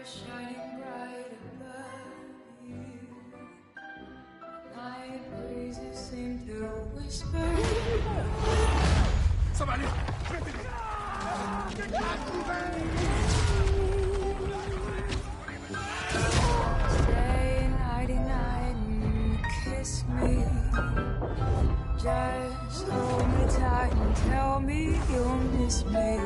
Just hold me tight and tell me you'll miss me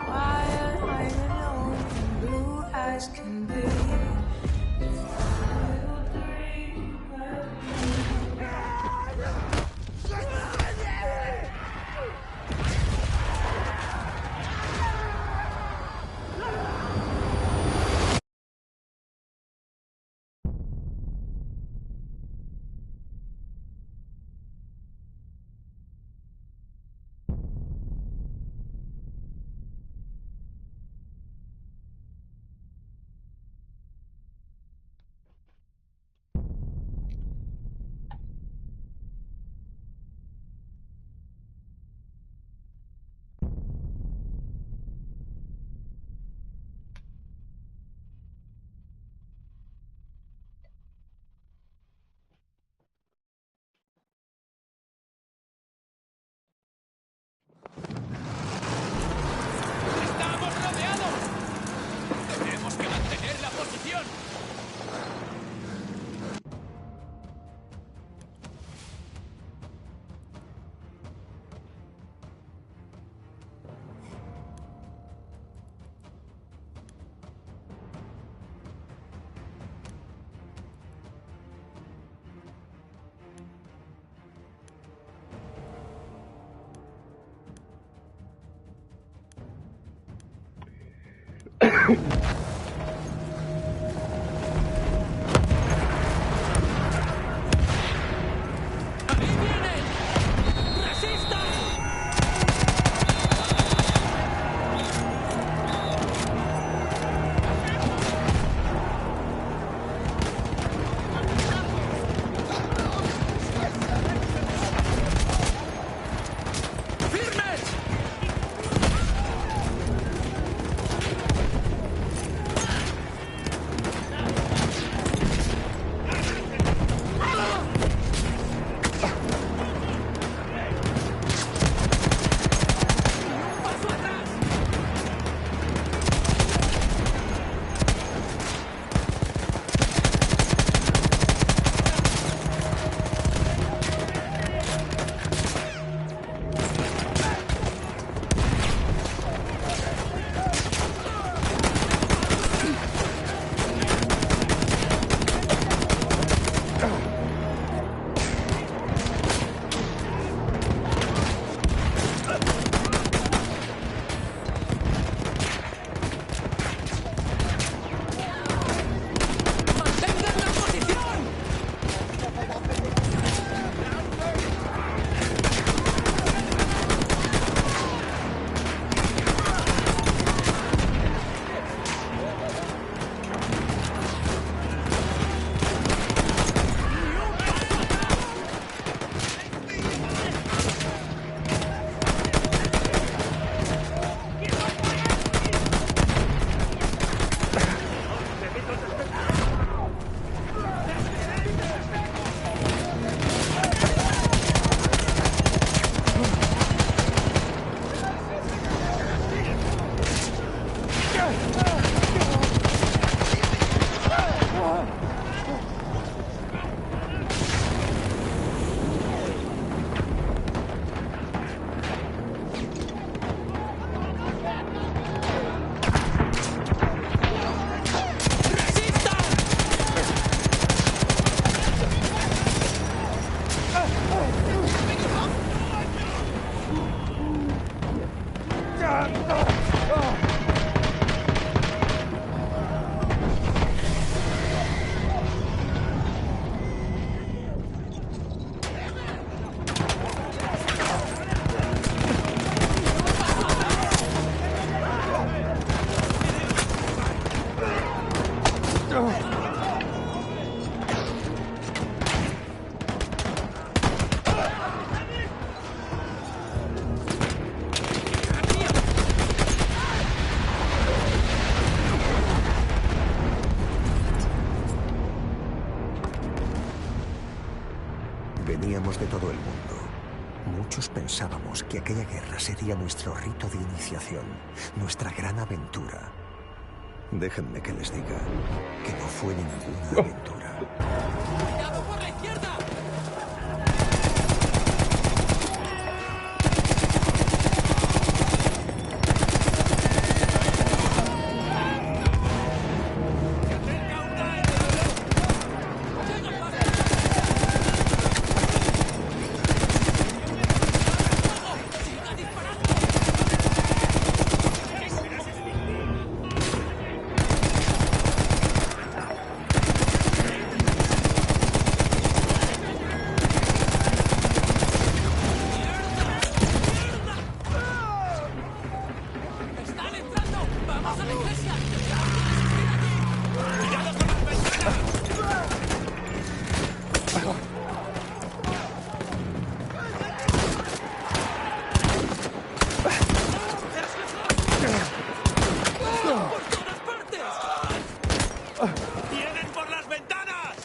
while I'm alone and blue as can be. Little dream ¡Estamos rodeados! ¡Tenemos que mantener la posición! ¡Ahí vienen! ¡Resistan! ¡Firmes! ¡Mantengan la posición! ¡Resistan! sabíamos de todo el mundo. Muchos pensábamos que aquella guerra sería nuestro rito de iniciación, nuestra gran aventura. Déjenme que les diga que no fue ninguna aventura. ¡Cuidado por la izquierda! ¡Vienen por las ventanas!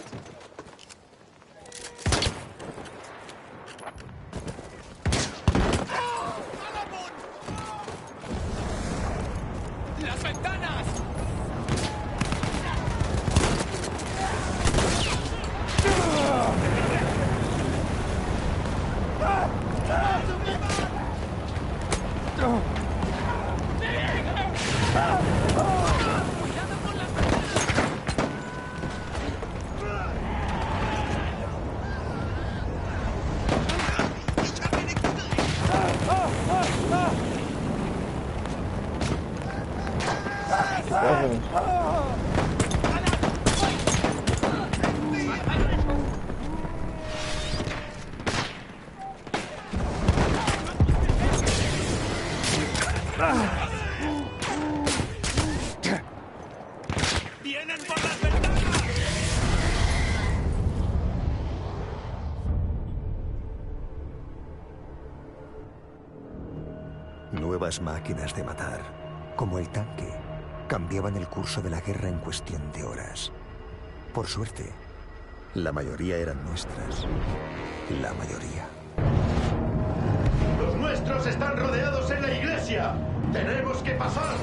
Nuevas máquinas de matar, como el tanque, cambiaban el curso de la guerra en cuestión de horas. Por suerte, la mayoría eran nuestras. La mayoría. ¡Los nuestros están rodeados en la iglesia! ¡Tenemos que pasar!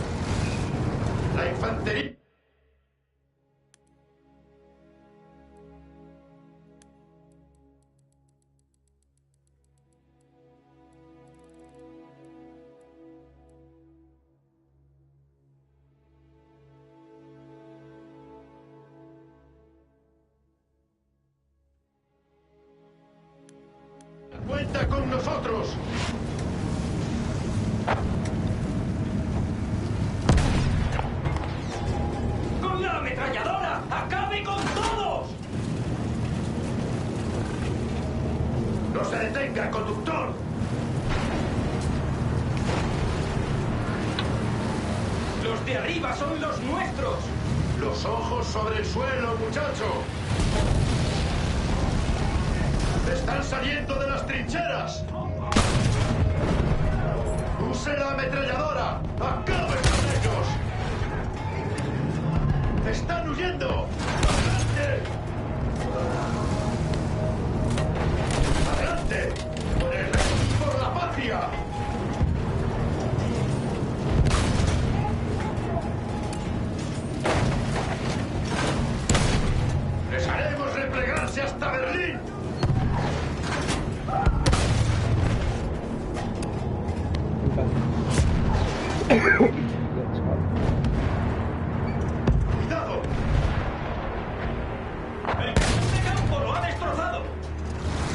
¡La infantería! ¡Cuenta con nosotros! ¡Con la ametralladora! ¡Acabe con todos! ¡No se detenga, conductor! ¡Los de arriba son los nuestros! ¡Los ojos sobre el suelo, muchacho! ¡Están saliendo de las trincheras! ¡Use la ametralladora! ¡Acabe con ellos! ¡Están huyendo! ¡Adelante! ¡Adelante! ¡Por el rey y por la patria! ¡Les haremos replegarse hasta Berlín! ¡Cuidado! ¡El cañón de campo lo ha destrozado!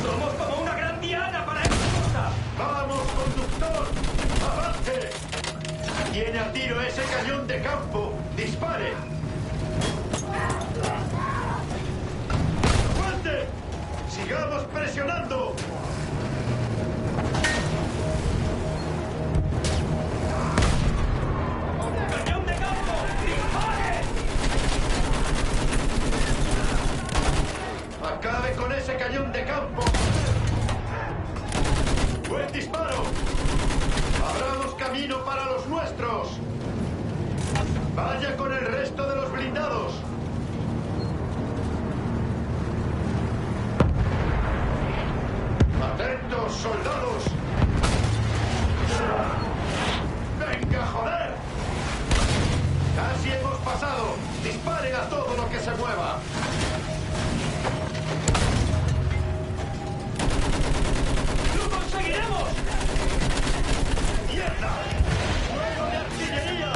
¡Somos como una gran diana para esta cosa! ¡Vamos, conductor! ¡Avance! ¡Tiene a tiro ese cañón de campo! ¡Dispare! ¡Aguante! ¡Sigamos presionando! ¡Cañón de campo! ¡Dispare! ¡Acabe con ese cañón de campo! ¡Buen disparo! ¡Abramos camino para los nuestros! ¡Vaya con el resto de los blindados! se mueva. ¡Lo conseguiremos! ¡Mierda! ¡Fuego de artillería!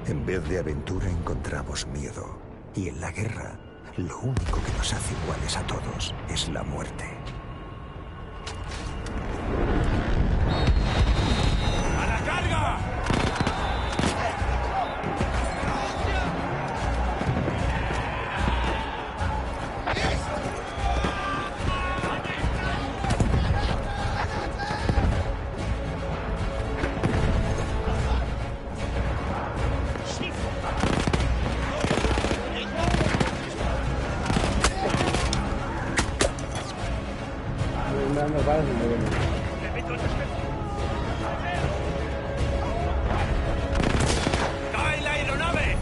En vez de aventura encontramos miedo. Y en la guerra, lo único que nos hace iguales a todos es la muerte. ¡A la carga! ¡Cae la aeronave!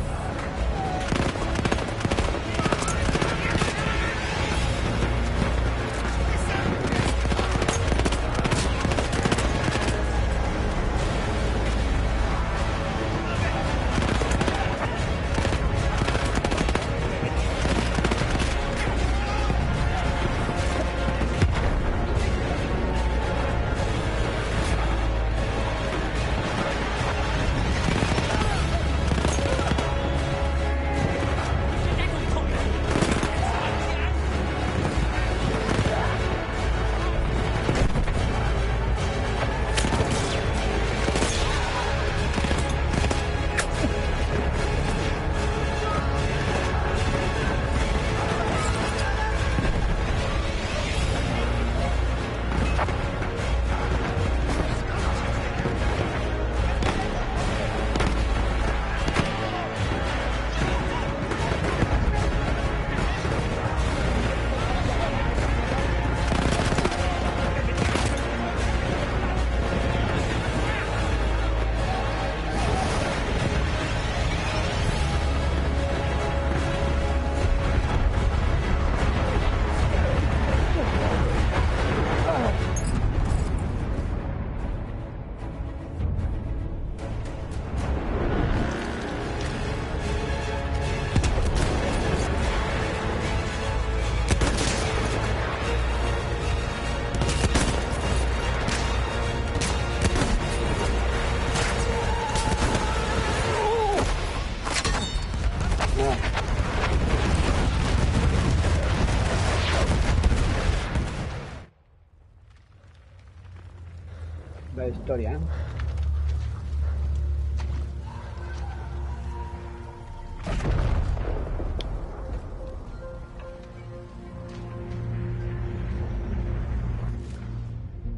La historia.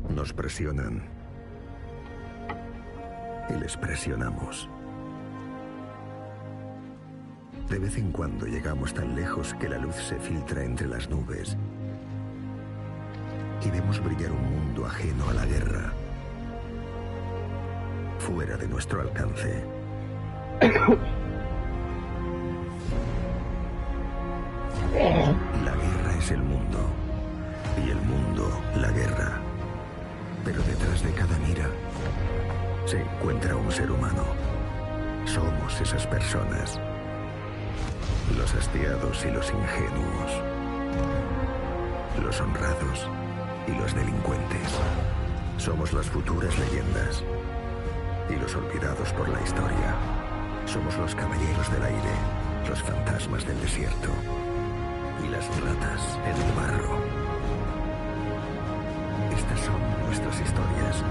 Nos presionan. Y les presionamos. De vez en cuando llegamos tan lejos que la luz se filtra entre las nubes y vemos brillar un mundo ajeno a la guerra, fuera de nuestro alcance. La guerra es el mundo y el mundo la guerra. Pero detrás de cada mira se encuentra un ser humano. Somos esas personas. Los hastiados y los ingenuos. Los honrados y los delincuentes. Somos las futuras leyendas y los olvidados por la historia. Somos los caballeros del aire, los fantasmas del desierto y las ratas en el barro. Estas son nuestras historias.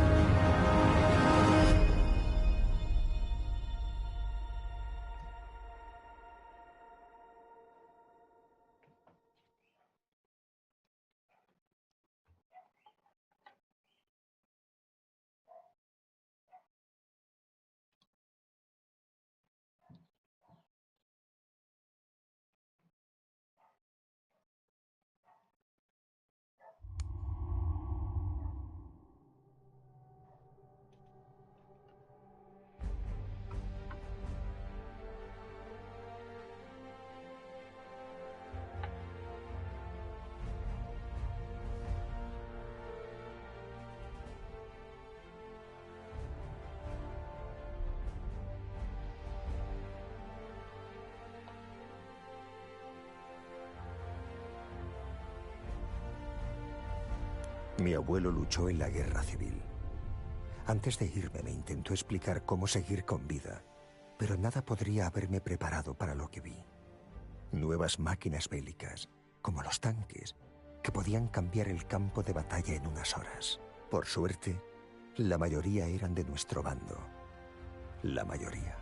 Mi abuelo luchó en la guerra civil. Antes de irme me intentó explicar cómo seguir con vida, pero nada podría haberme preparado para lo que vi. Nuevas máquinas bélicas, como los tanques, que podían cambiar el campo de batalla en unas horas. Por suerte, la mayoría eran de nuestro bando. La mayoría.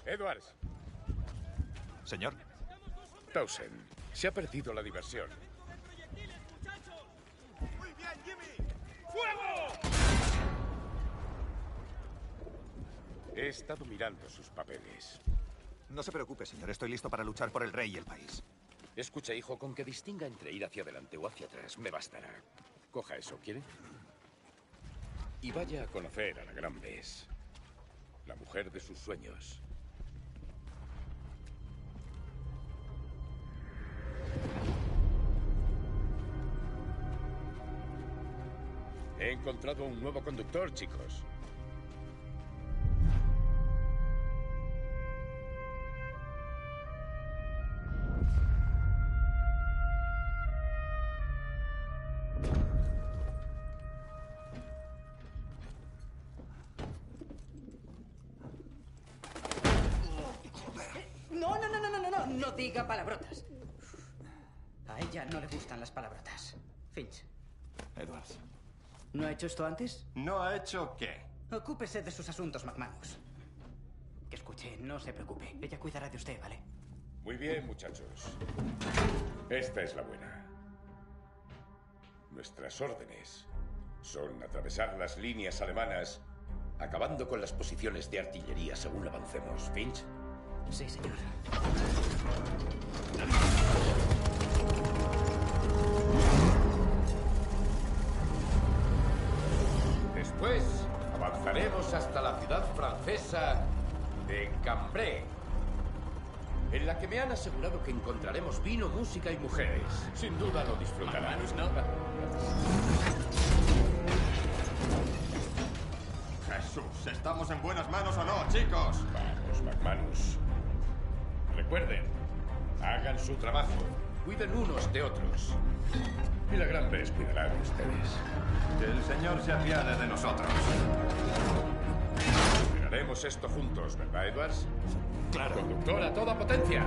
Edwards. Señor. Townsend, se ha perdido la diversión. Muy bien, Jimmy. ¡Fuego! He estado mirando sus papeles. No se preocupe, señor. Estoy listo para luchar por el rey y el país. Escucha, hijo, con que distinga entre ir hacia adelante o hacia atrás, me bastará. Coja eso, ¿quiere? Y vaya a conocer a la gran Bess, la mujer de sus sueños. He encontrado un nuevo conductor, chicos. No diga palabrotas. A ella no le gustan las palabrotas. Finch. Edwards. ¿No ha hecho esto antes? ¿No ha hecho qué? Ocúpese de sus asuntos, McManus. Que escuche, no se preocupe. Ella cuidará de usted, ¿vale? Muy bien, muchachos. Esta es la buena. Nuestras órdenes son atravesar las líneas alemanas, acabando con las posiciones de artillería según avancemos. ¿Finch? Sí, señor. Después avanzaremos hasta la ciudad francesa de Cambrai, en la que me han asegurado que encontraremos vino, música y mujeres. Sin duda lo disfrutarán. ¿No? Jesús, ¿estamos en buenas manos o no, chicos? Vamos, McManus. Recuerden, hagan su trabajo, cuiden unos de otros. Y la gran Bess cuidará de ustedes. Que el Señor se apiade de nosotros. Haremos esto juntos, ¿verdad, Edwards? Claro. Conductor a toda potencia.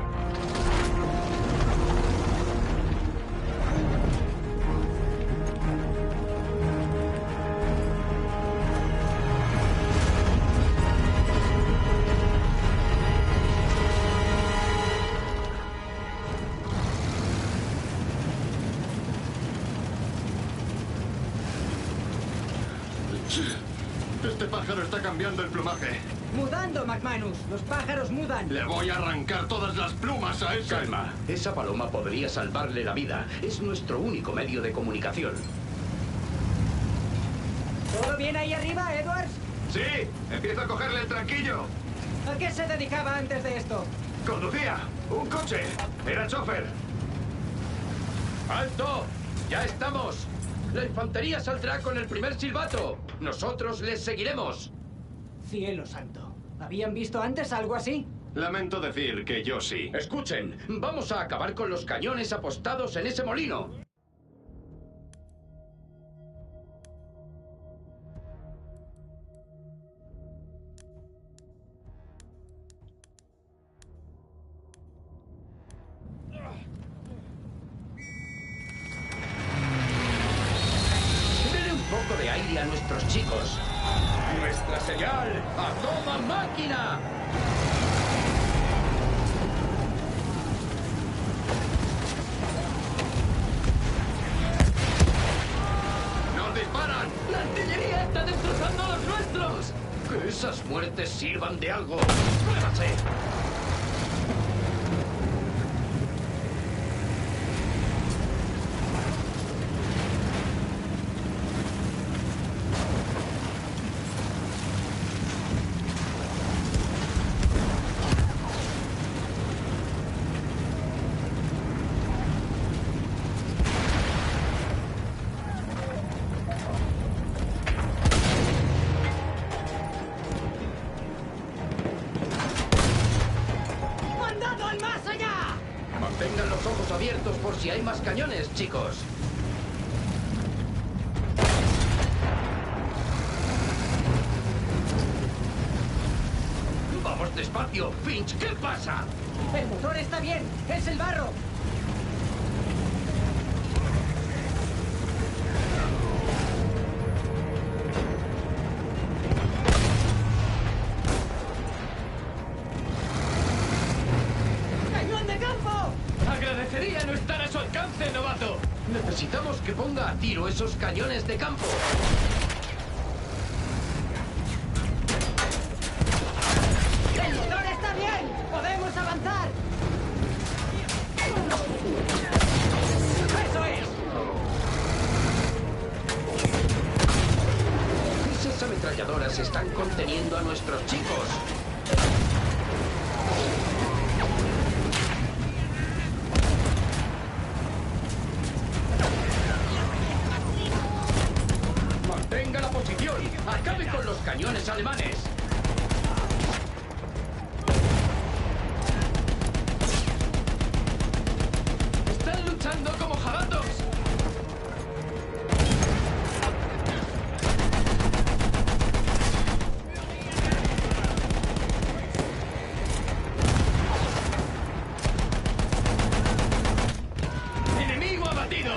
Este pájaro está cambiando el plumaje. ¡Mudando, McManus! ¡Los pájaros mudan! Le voy a arrancar todas las plumas a ese. Calma. Esa paloma podría salvarle la vida. Es nuestro único medio de comunicación. ¿Todo bien ahí arriba, Edwards? Sí, empiezo a cogerle el tranquillo. ¿A qué se dedicaba antes de esto? Conducía un coche. Era chofer. ¡Alto! ¡Ya estamos! La infantería saldrá con el primer silbato. Nosotros les seguiremos. Cielo santo. ¿Habían visto antes algo así? Lamento decir que yo sí. Escuchen, vamos a acabar con los cañones apostados en ese molino. Denle un poco de aire a nuestros chicos. Nuestra señal, ¡a toda máquina! ¡Nos disparan! ¡La artillería está destrozando a los nuestros! Que esas muertes sirvan de algo. ¡Muévase! ¡Mandado al más allá! Mantengan los ojos abiertos por si hay más cañones, chicos. Vamos despacio, Finch, ¿qué pasa? El motor está bien. Es el barro. ¡Cañón de campo! Agradecería no estar a su alcance, novato. Necesitamos que ponga a tiro esos cañones de campo. ¡El motor está bien! ¡Podemos avanzar! ¡Eso es! Esas ametralladoras están conteniendo a nuestros chicos. Mantenga la posición. Acabe con los cañones alemanes. Están luchando como jabatos. ¡Enemigo abatido!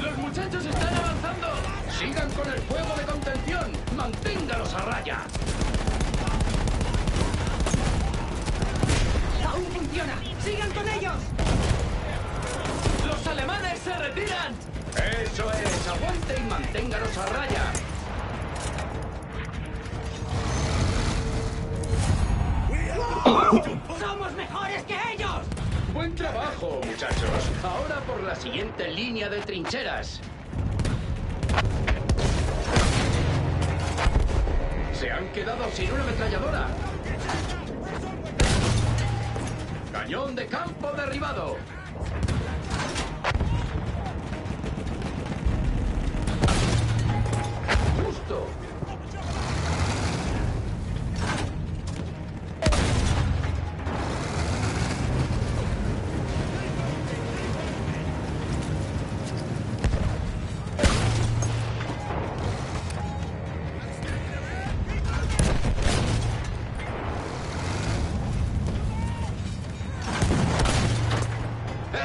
¡Los muchachos están avanzando! ¡Sigan con el fuego de contención! ¡Manténgalos a raya! ¡Aún funciona! ¡Sigan con ellos! ¡Los alemanes se retiran! ¡Eso es! ¡Aguante y manténgalos a raya! ¡Somos mejores que ellos! ¡Buen trabajo, muchachos! Ahora por la siguiente línea de trincheras. Se han quedado sin una ametralladora. Cañón de campo derribado. Justo.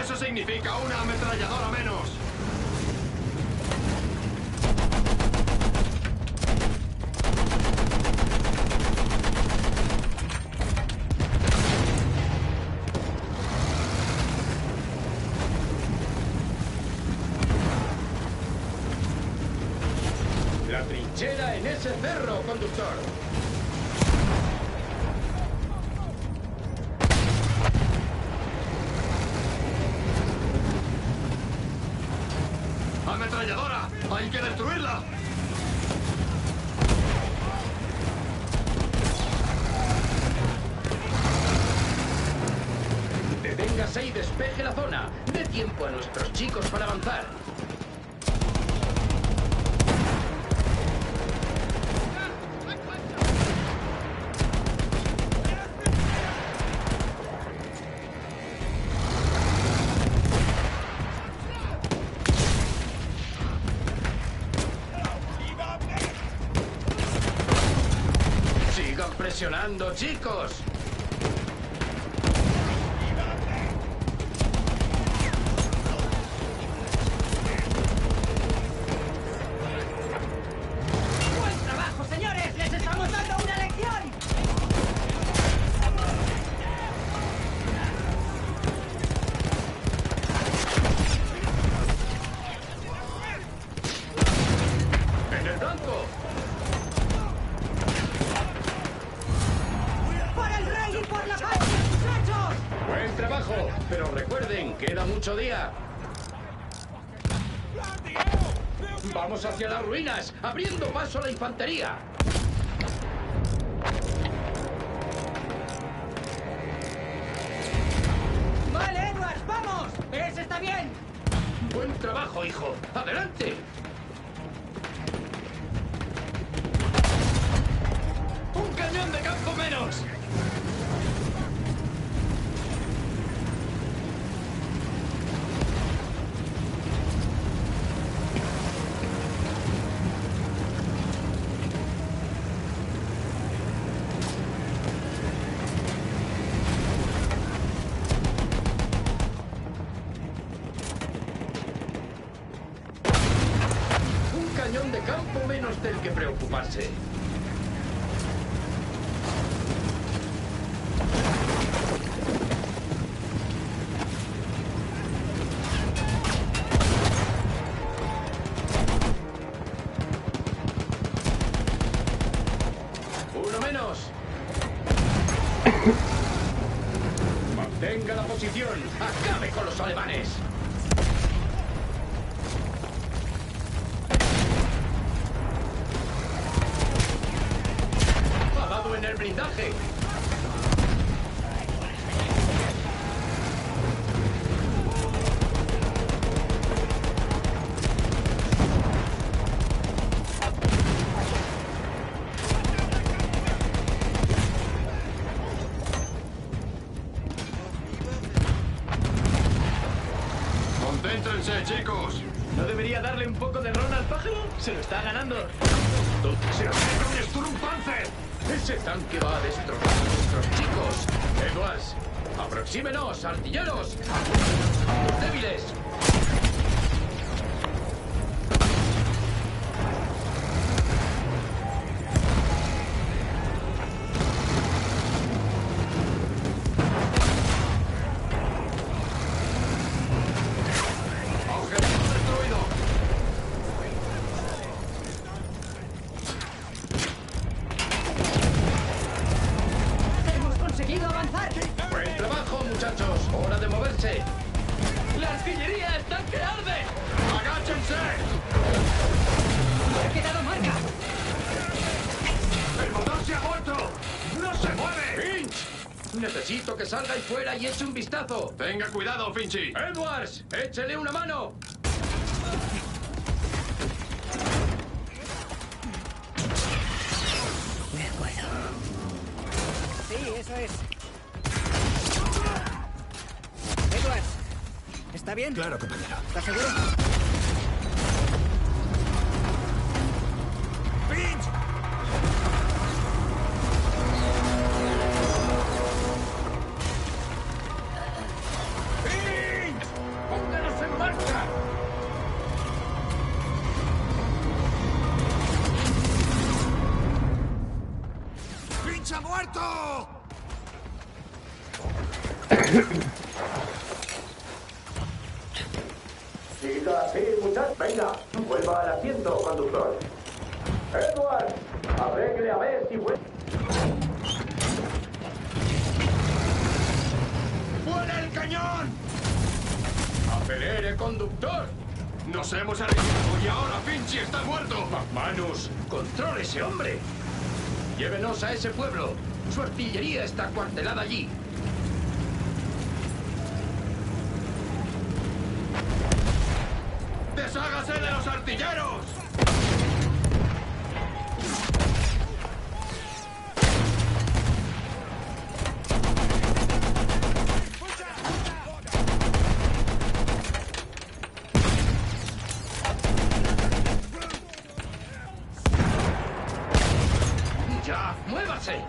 Eso significa una ametralladora menos. La trinchera en ese cerro, conductor. ¡Hay que destruirla! Deténgase y despeje la zona. Dé tiempo a nuestros chicos para avanzar. Sigan presionando, chicos. ¡Buen trabajo, señores! ¡Les estamos dando una lección! ¡En el blanco! ¡Por el rey y por la patria, muchachos! Buen trabajo, pero recuerden, queda mucho día. Vamos hacia las ruinas, abriendo paso a la infantería. ¡Vale, Edwards, vamos! ¡Ese está bien! Buen trabajo, hijo. ¡Adelante! ¡Un cañón de campo menos! Un cañón de campo menos del que preocuparse. Uno menos. Mantenga la posición. Acabe con los alemanes. Ha dado en el blindaje. Concéntrense, chicos. ¿No debería darle un poco de ron al pájaro? Se lo está ganando. ¡Se acerca un Sturmpanzer! Ese tanque va a destrozar a nuestros chicos. Edwards, aproxímenos, artilleros. Los débiles. Objetivo destruido. ¡Hemos conseguido avanzar! Buen trabajo, muchachos. Hora de moverse. ¡La artillería! ¡El tanque arde! ¡Agáchense! ¡Ha quedado marca! ¡El motor se ha vuelto! ¡No se mueve! ¡Finch! Necesito que salga ahí fuera y eche un vistazo. Tenga cuidado, Finchy. Edwards, échele una mano. De acuerdo. Sí, eso es. Edwards, ¿está bien? Claro, compañero. ¿Estás seguro? ¡Pónganos en marcha! ¡Finch ha muerto! Siga así, muchachos. Venga, vuelva al asiento, conductor. Edward, arregle a ver si vuelve. ¡Fuera el cañón! ¡Acelere, conductor! Nos hemos arriesgado y ahora Finchy está muerto. Manus, controle ese hombre. Llévenos a ese pueblo. Su artillería está cuartelada allí. ¡Deshágase de los artilleros! ¡Ya! ¡Muévase!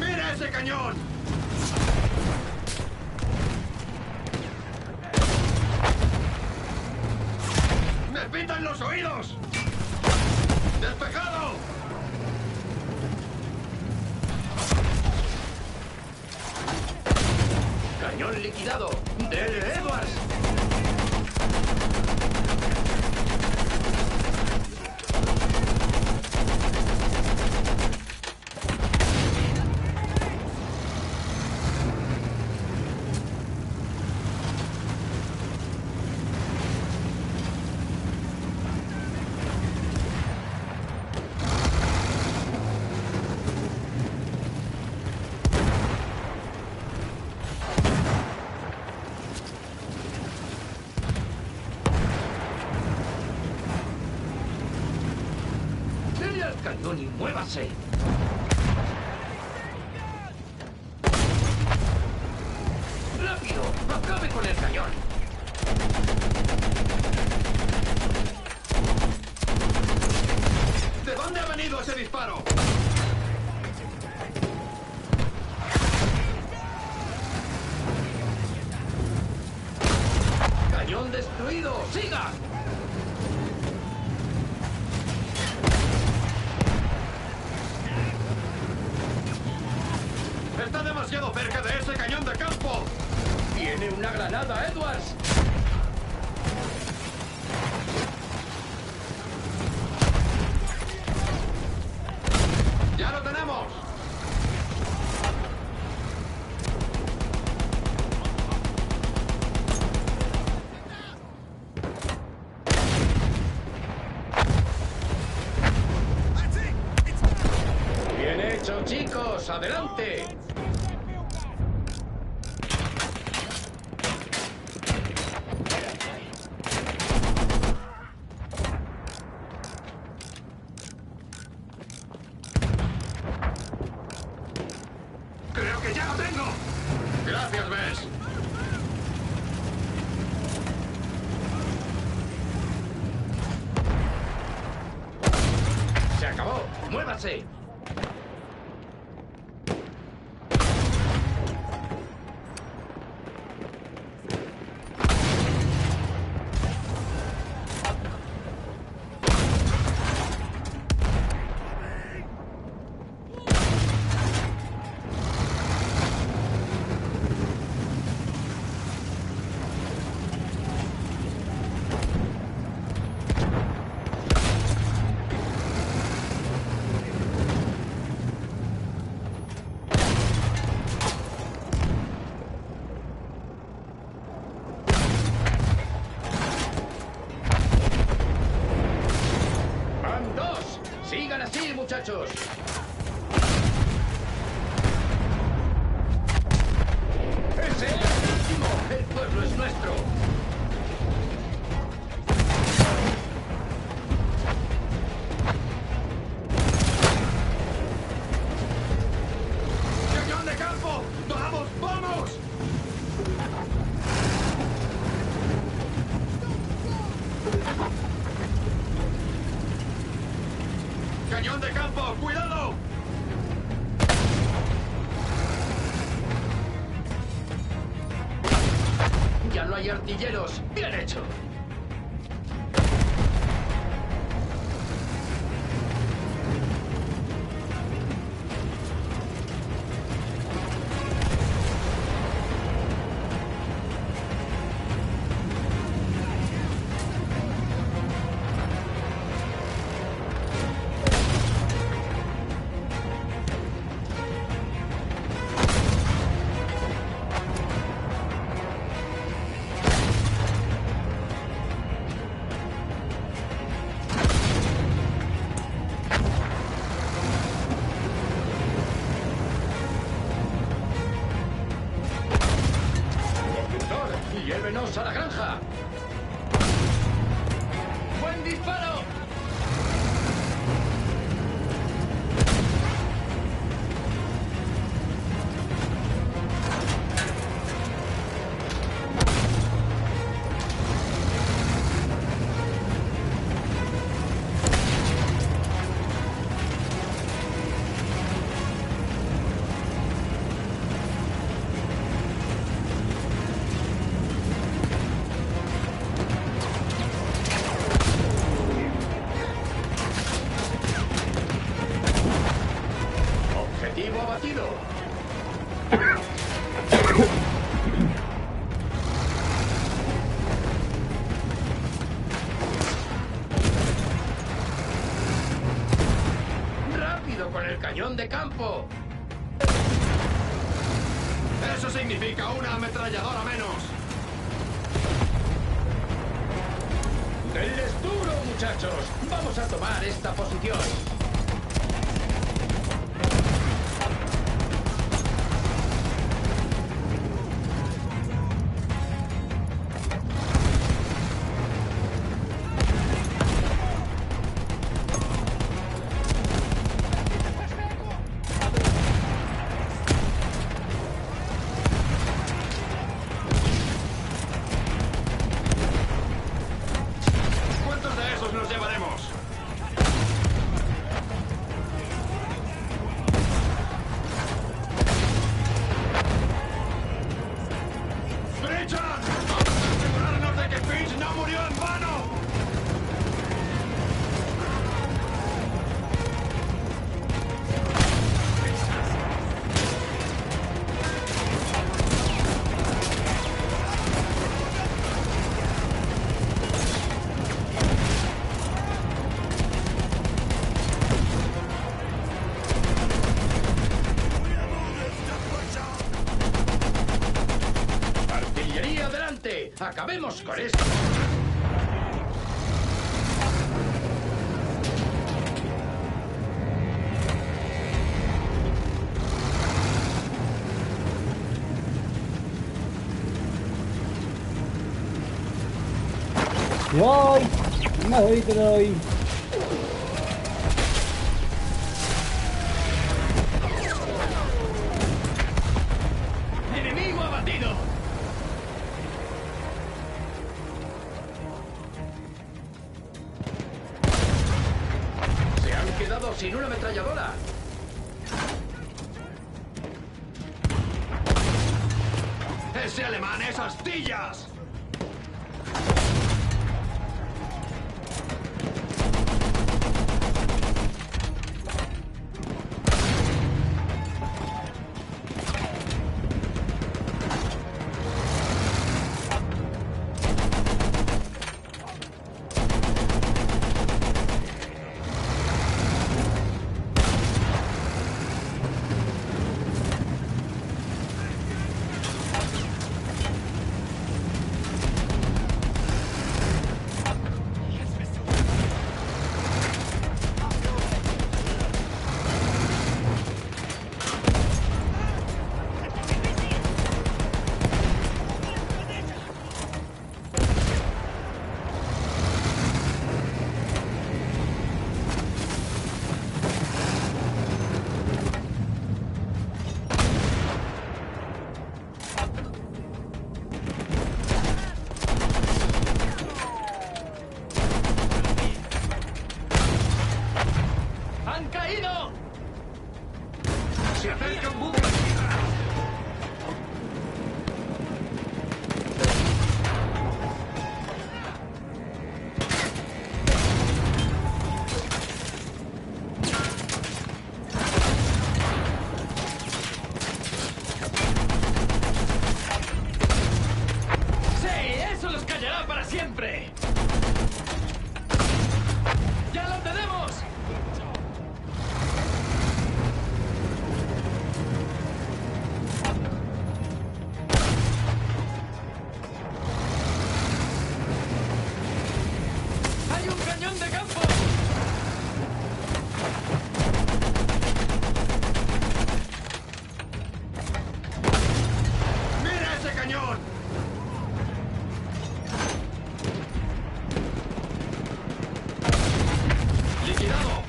¡Mira ese cañón! ¡Me pitan los oídos! ¡Despejado! ¡Cañón liquidado! ¡Dele, Edwards! ¡Dele al cañón y muévase! ¡Rápido! ¡Acabe con el cañón! ¿De dónde ha venido ese disparo? ¡Cañón destruido! ¡Siga! ¡Está demasiado cerca de ese cañón de campo! ¡Tiene una granada, Edwards! ¡Ya lo tenemos! ¡Bien hecho, chicos! ¡Adelante! ¡Creo que ya lo tengo! ¡Gracias, Bess! ¡Se acabó! ¡Muévase! ¡Van dos! ¡Sigan así, muchachos! ¡Ese es el último! ¡El pueblo es nuestro! ¡Cañón de campo! ¡Vamos, vamos! ¡Cañón de campo! ¡Cuidado! ¡Ya no hay artilleros! ¡Bien hecho! el cañón de campo! Eso significa una ametralladora menos. ¡Denles duro, muchachos! ¡Vamos a tomar esta posición! ¿Cuántos de esos nos llevaremos? ¡Richard! ¡Vamos a asegurarnos de que Finch no murió en vano! ¡Artillería adelante! ¡Acabemos con esto! ¡Voy! ¡Me te doy! ¡Enemigo abatido! ¡Se han quedado sin una ametralladora! ¡Ese alemán es astillas! ¡Han caído! ¡Se acerca un buque! ¡Sí! ¡Eso los callará para siempre! ¡Ya lo tenemos! ¡Hay un cañón de campo! ¡Mira ese cañón! ¡Liquidado!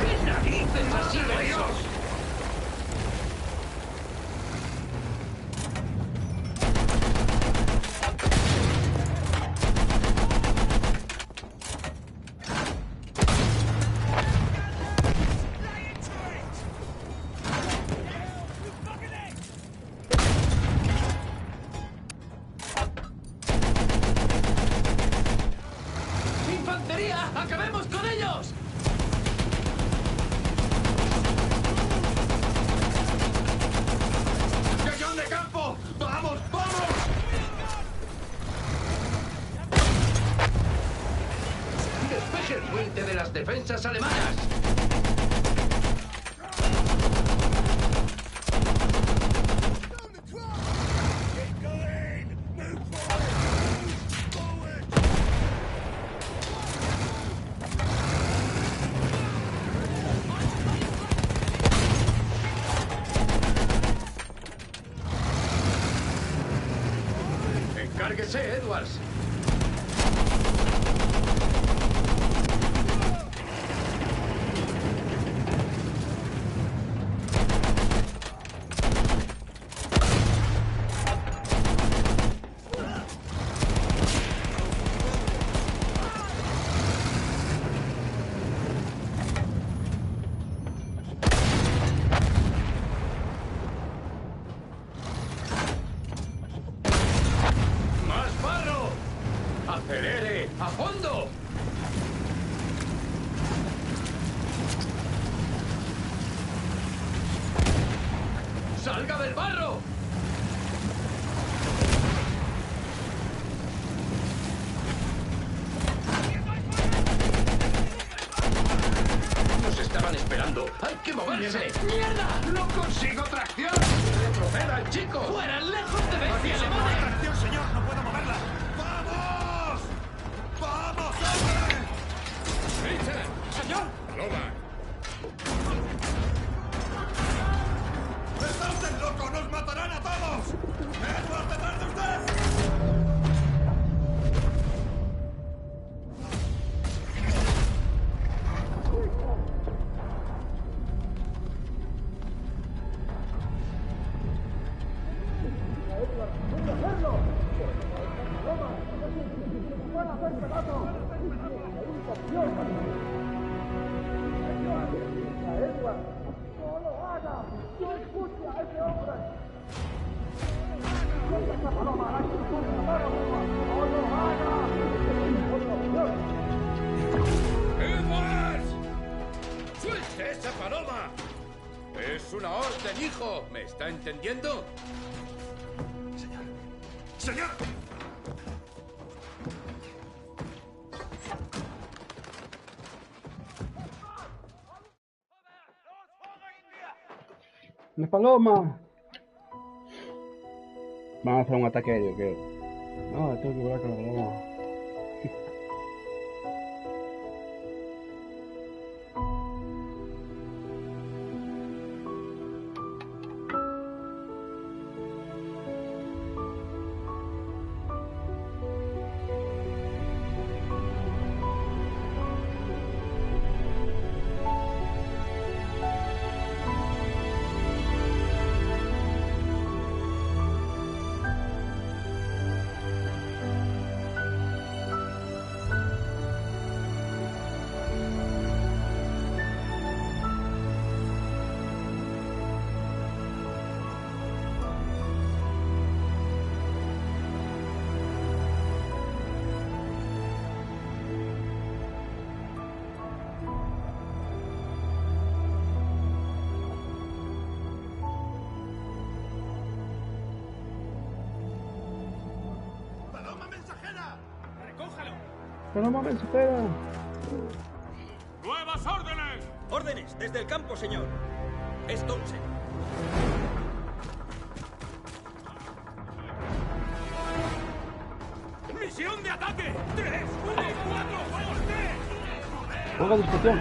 ¿Qué narices ha sido eso? ¡Infantería! ¡Acabemos con ellos! ¡Qué fuerte de las defensas alemanas! ¡Encárguese, Edwards! ¡Más barro! ¡Acelere! ¡A fondo! ¡Salga del barro! Nos estaban esperando. ¡Hay que moverse! ¡Mierda! ¡No consigo tracción! ¡Retrocedan, chicos! ¡Fuera, lejos de bestia alemana! ¡Tracción, señor! ¡No puedo moverla! ¡Vamos! ¡Vamos, hombre! ¡Richard! ¡Señor! ¡Paloma! ¡Está usted loco! ¡Nos matarán a todos! ¡Edward, detrás de usted! ¡Edwards! ¡Suelte esa paloma! Es una orden, hijo. ¿Me está entendiendo? ¡Señor! ¡Una paloma! Van a hacer un ataque aéreo, creo. No, tengo que volar con la paloma. ¡Paloma mensajera! ¡Nuevas órdenes! ¡Órdenes! Desde el campo, señor. Es Townsend. ¡Misión de ataque! ¡3, 1, 4, ¡vamos, 3! ¡Juega discusión!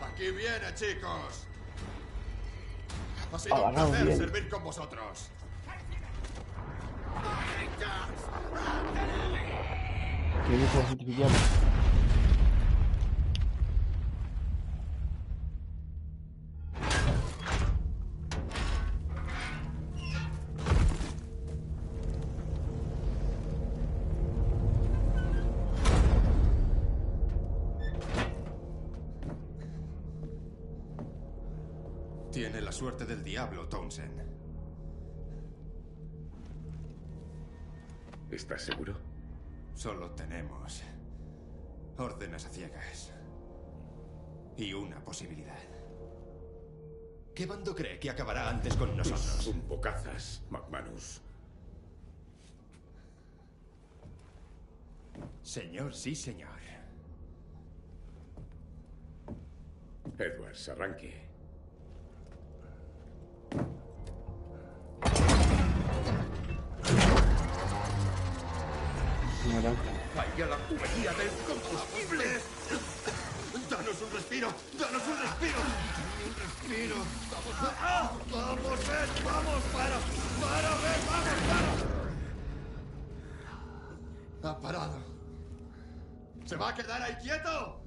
Aquí viene, chicos. Ha sido un Agarrado placer bien. servir con vosotros. ¿Qué dice la artificial? Tiene la suerte del diablo, Townsend. ¿Estás seguro? Solo tenemos órdenes a ciegas. Y una posibilidad. ¿Qué bando cree que acabará antes con nosotros? Un bocazas, McManus. Señor, sí, señor. Edwards, arranque. ¡Vaya la tubería del combustible! ¡Danos un respiro! ¡Danos un respiro! ¡Un respiro! ¡Vamos, Ben! ¡Vamos! ¡Para, Ben! ¡Vamos, para! Ha parado. ¿Se va a quedar ahí quieto?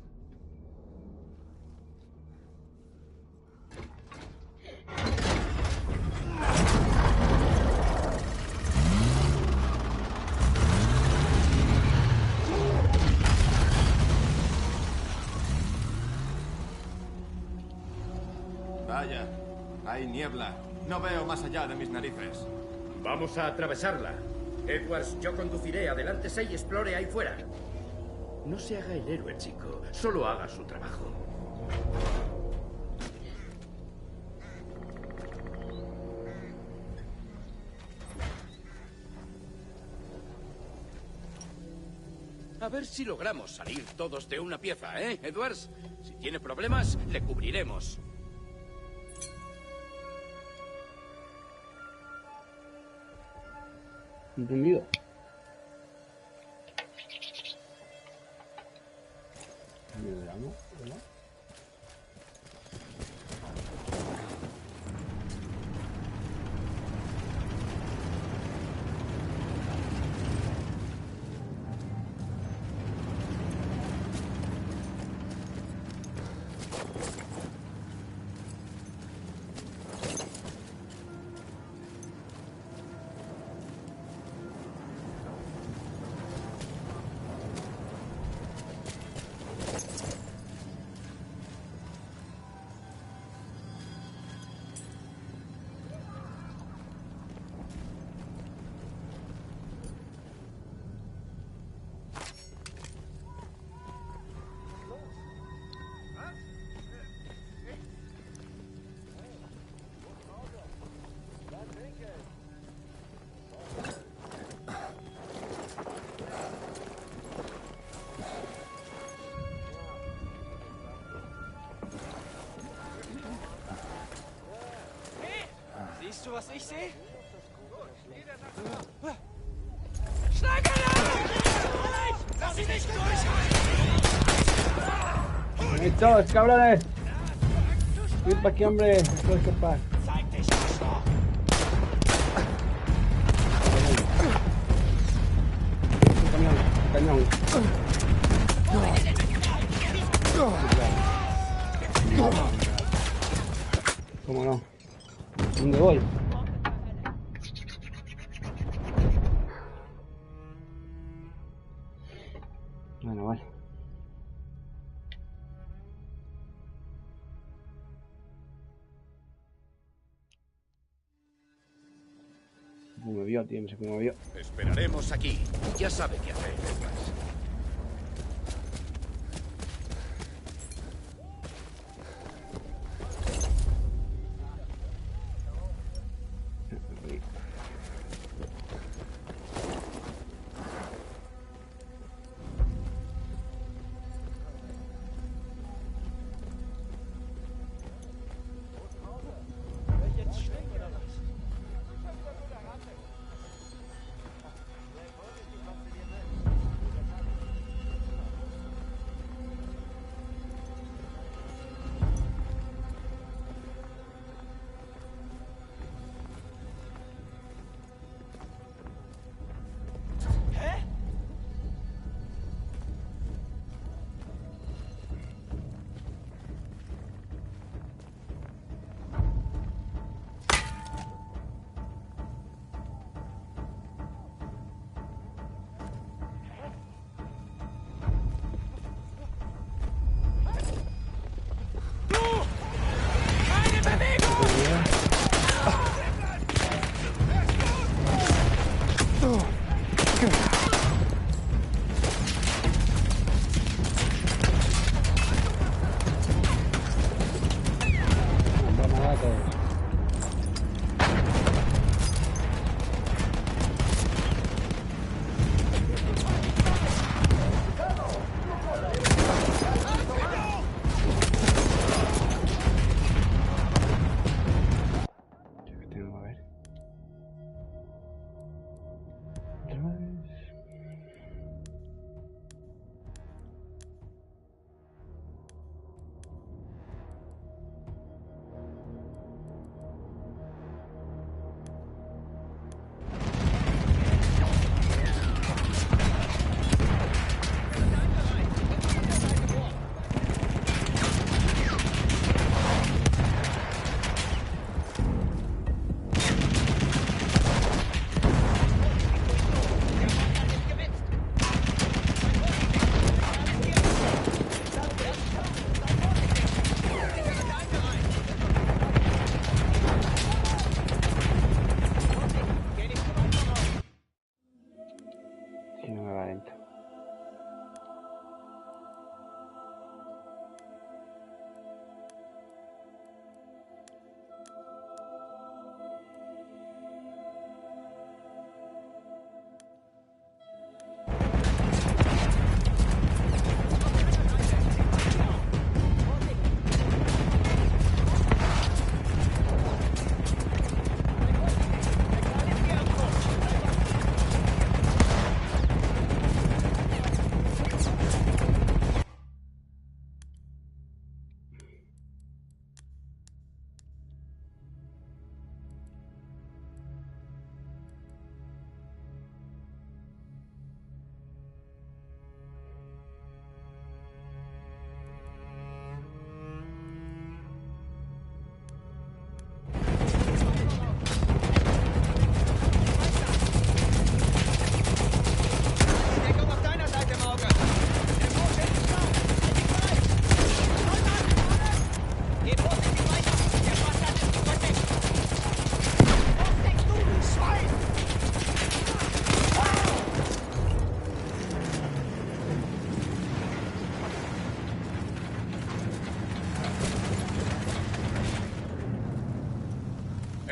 Vaya, hay niebla. No veo más allá de mis narices. Vamos a atravesarla. Edwards, yo conduciré. Adelántese y explore ahí fuera. No se haga el héroe, chico. Solo haga su trabajo. A ver si logramos salir todos de una pieza, ¿eh, Edwards? Si tiene problemas, le cubriremos. Entendido. ¿no? Siehst du, was ich sehe? Schlag ihn an! Lass ihn nicht durchhalten! ¡Estos, cabrones! ¡Ven para aquí, hombre! ¡No puedo escapar! Zeig dich, Arschloch! Cañón. ¿Cómo no? ¿Dónde voy? Bueno, vale. ¿Cómo me vio, tío? No sé cómo me vio. Esperaremos aquí. Ya sabe qué hacer, Edwards.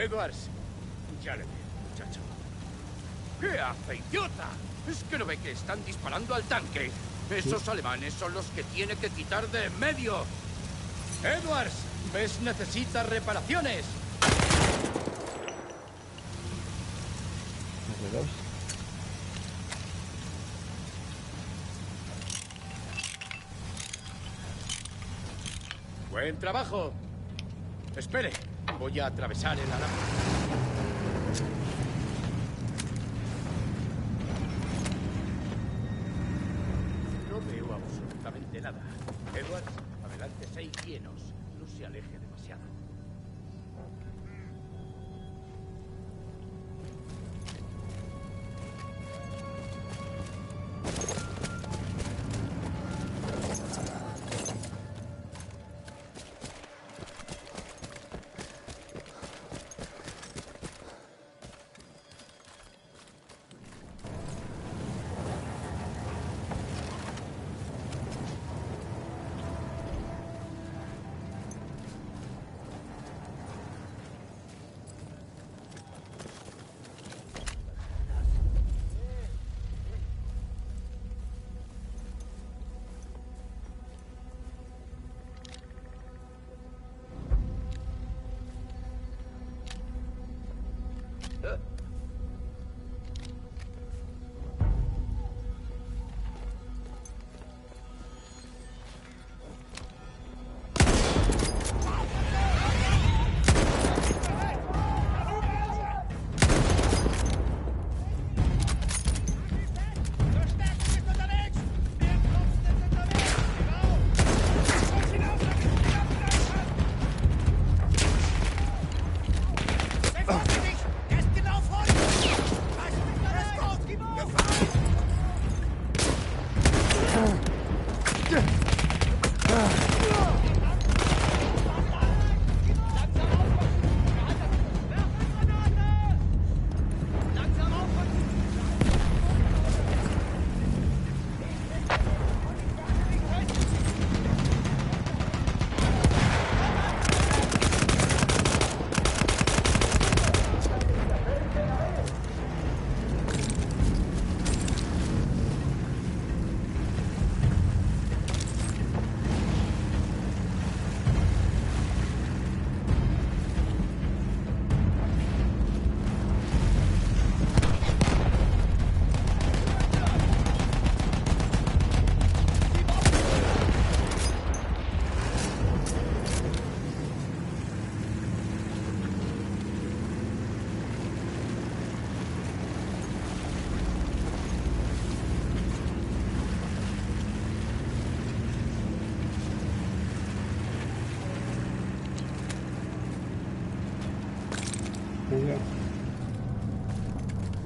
Edwards, ya le veo, muchacho. ¿Qué hace, idiota? ¿Es que no ve que están disparando al tanque? Esos alemanes son los que tiene que quitar de en medio. Edwards, ¿ves? Necesita reparaciones. Buen trabajo. Espere, voy a atravesar el alambre. No veo absolutamente nada. Edwards, adelántese y quienos. No se aleje demasiado.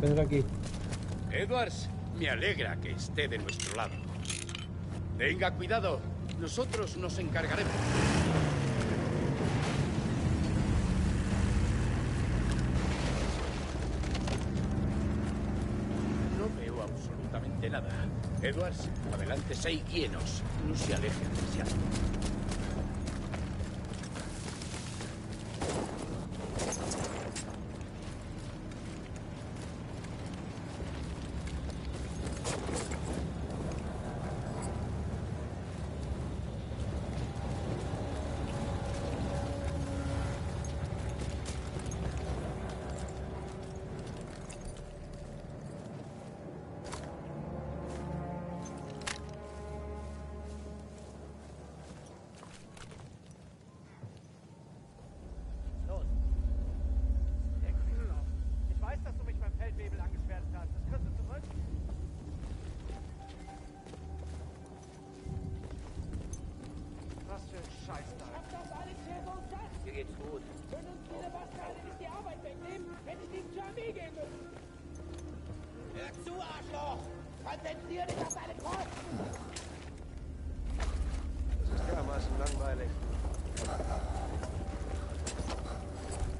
Venga aquí. Edwards, me alegra que esté de nuestro lado. Tenga cuidado, nosotros nos encargaremos. No veo absolutamente nada. Edwards, adelántese y guíenos. No se aleje demasiado.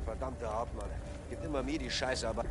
Verdammter Hauptmann. Gibt immer mir die Scheiße, aber...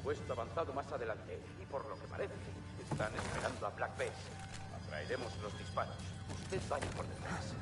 puesto avanzado más adelante. Y por lo que parece, están esperando a Black Bess. Atraeremos los disparos. Usted vaya por detrás.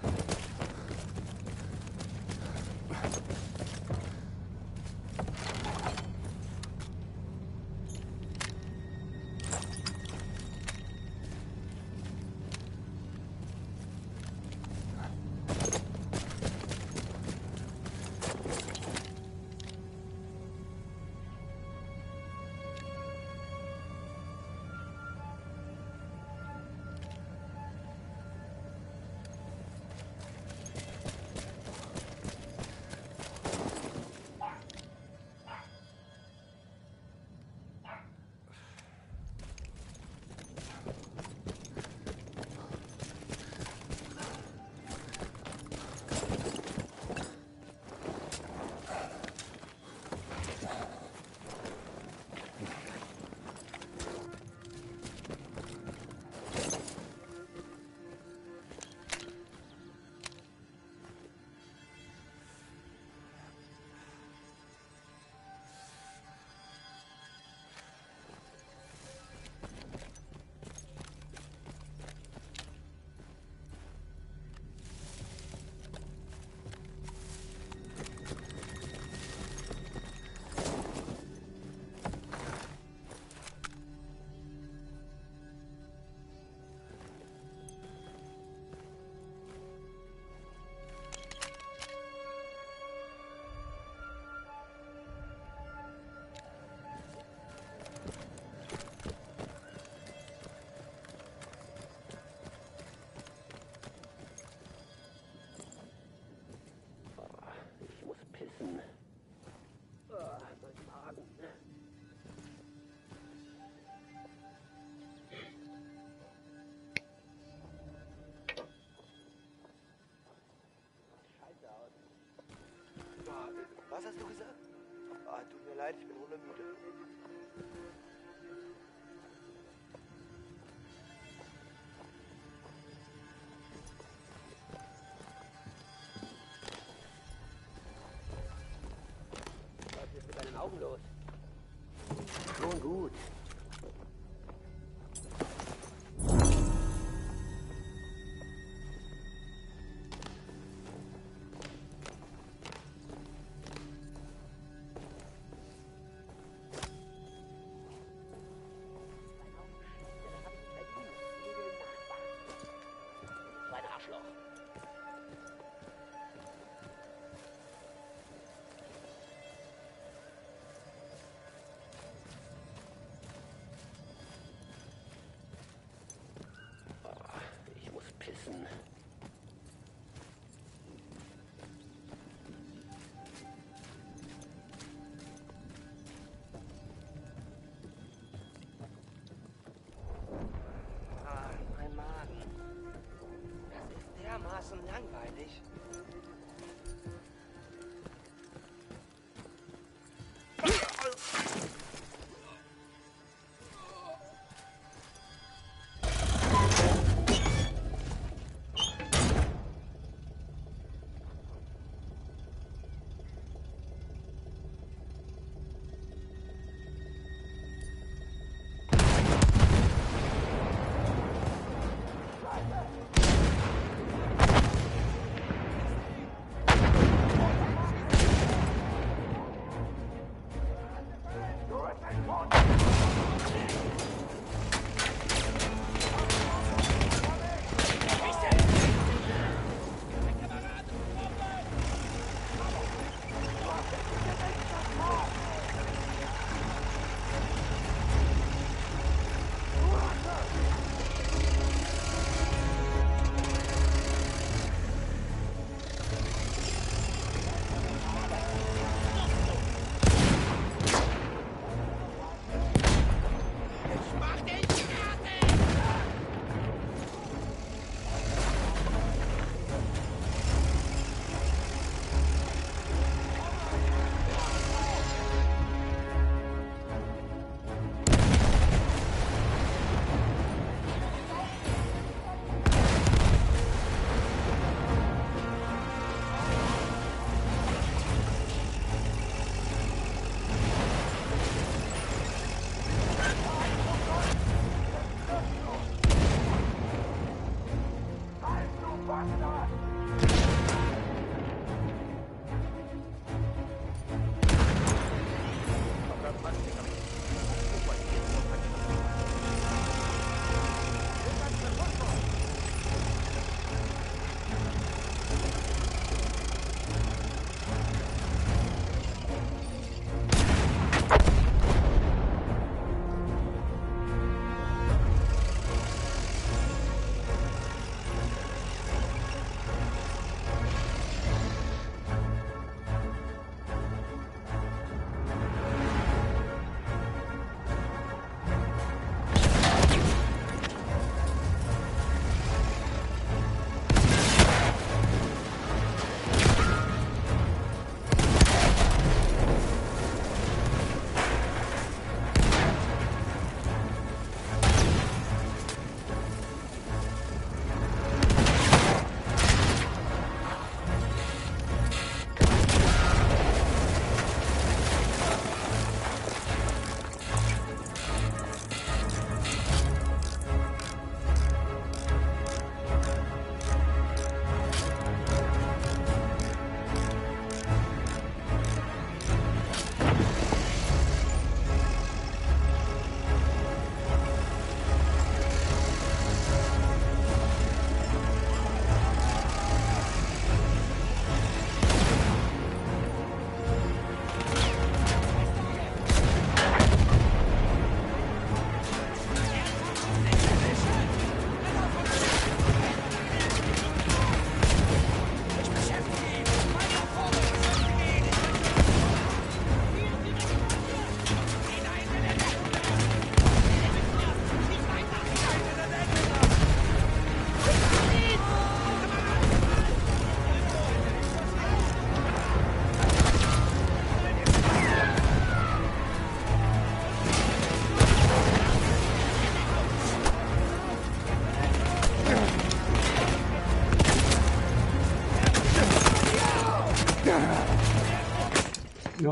Was hast du gesagt? Ah, tut mir leid, ich bin hundemüde. Was ist mit deinen Augen los? Schon gut.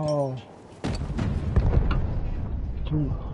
No. Chungo.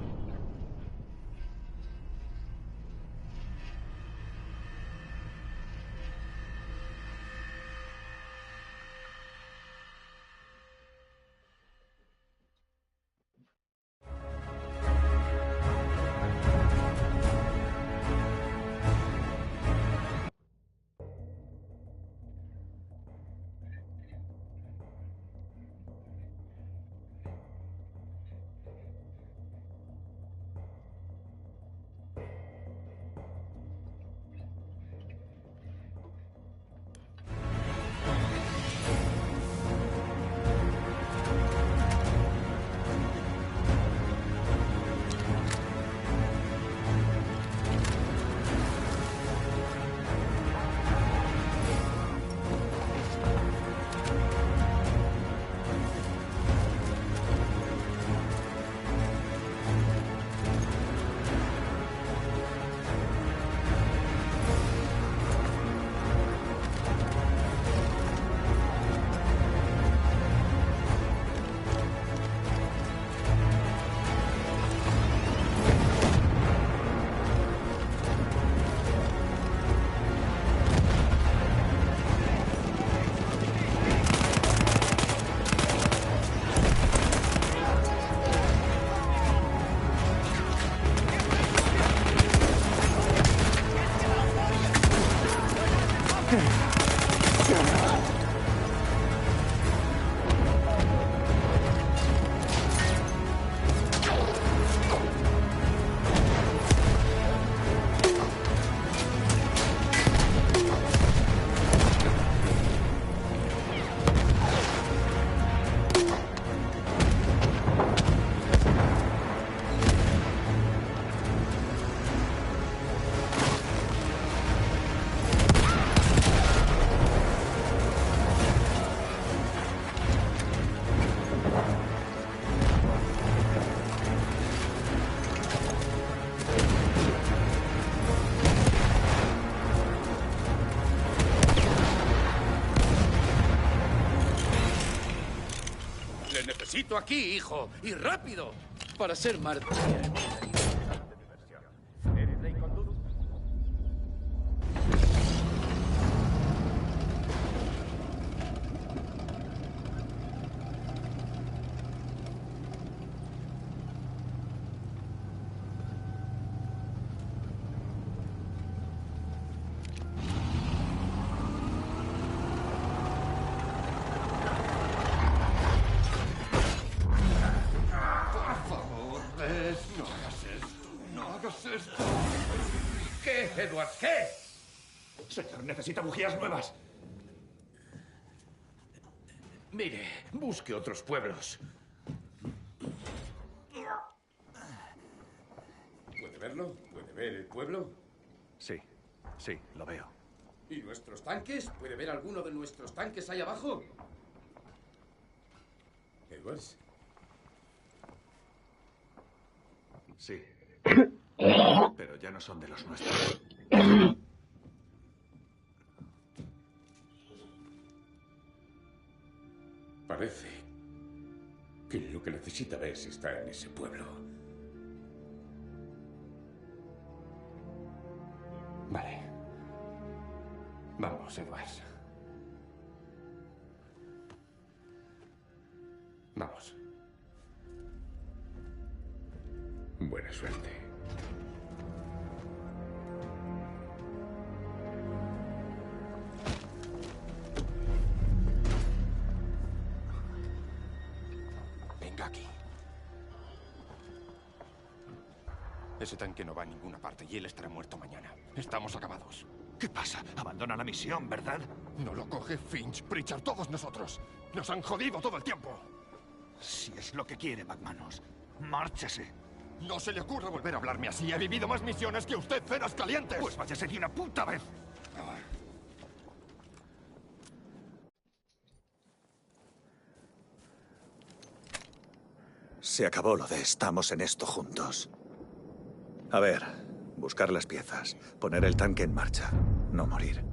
Necesito aquí, hijo, y rápido, para ser mártir. ¿Qué, Edward? ¿Qué? Señor, necesita bujías nuevas. Mire, busque otros pueblos. ¿Puede verlo? ¿Puede ver el pueblo? Sí, sí, lo veo. ¿Y nuestros tanques? ¿Puede ver alguno de nuestros tanques ahí abajo? ¿Edwards? Sí. Pero ya no son de los nuestros. Parece que lo que necesita Bess está en ese pueblo. Vale. Vamos, Edwards. Vamos. Buena suerte. Venga aquí. Ese tanque no va a ninguna parte y él estará muerto mañana. Estamos acabados. ¿Qué pasa? Abandona la misión, ¿verdad? No lo coge Finch, Pritchard, todos nosotros. Nos han jodido todo el tiempo. Si es lo que quiere, McManus, márchese. No se le ocurra volver a hablarme así. He vivido más misiones que usted, cenas calientes. Pues váyase de una puta vez. Se acabó lo de estamos en esto juntos. A ver, buscar las piezas, poner el tanque en marcha, no morir.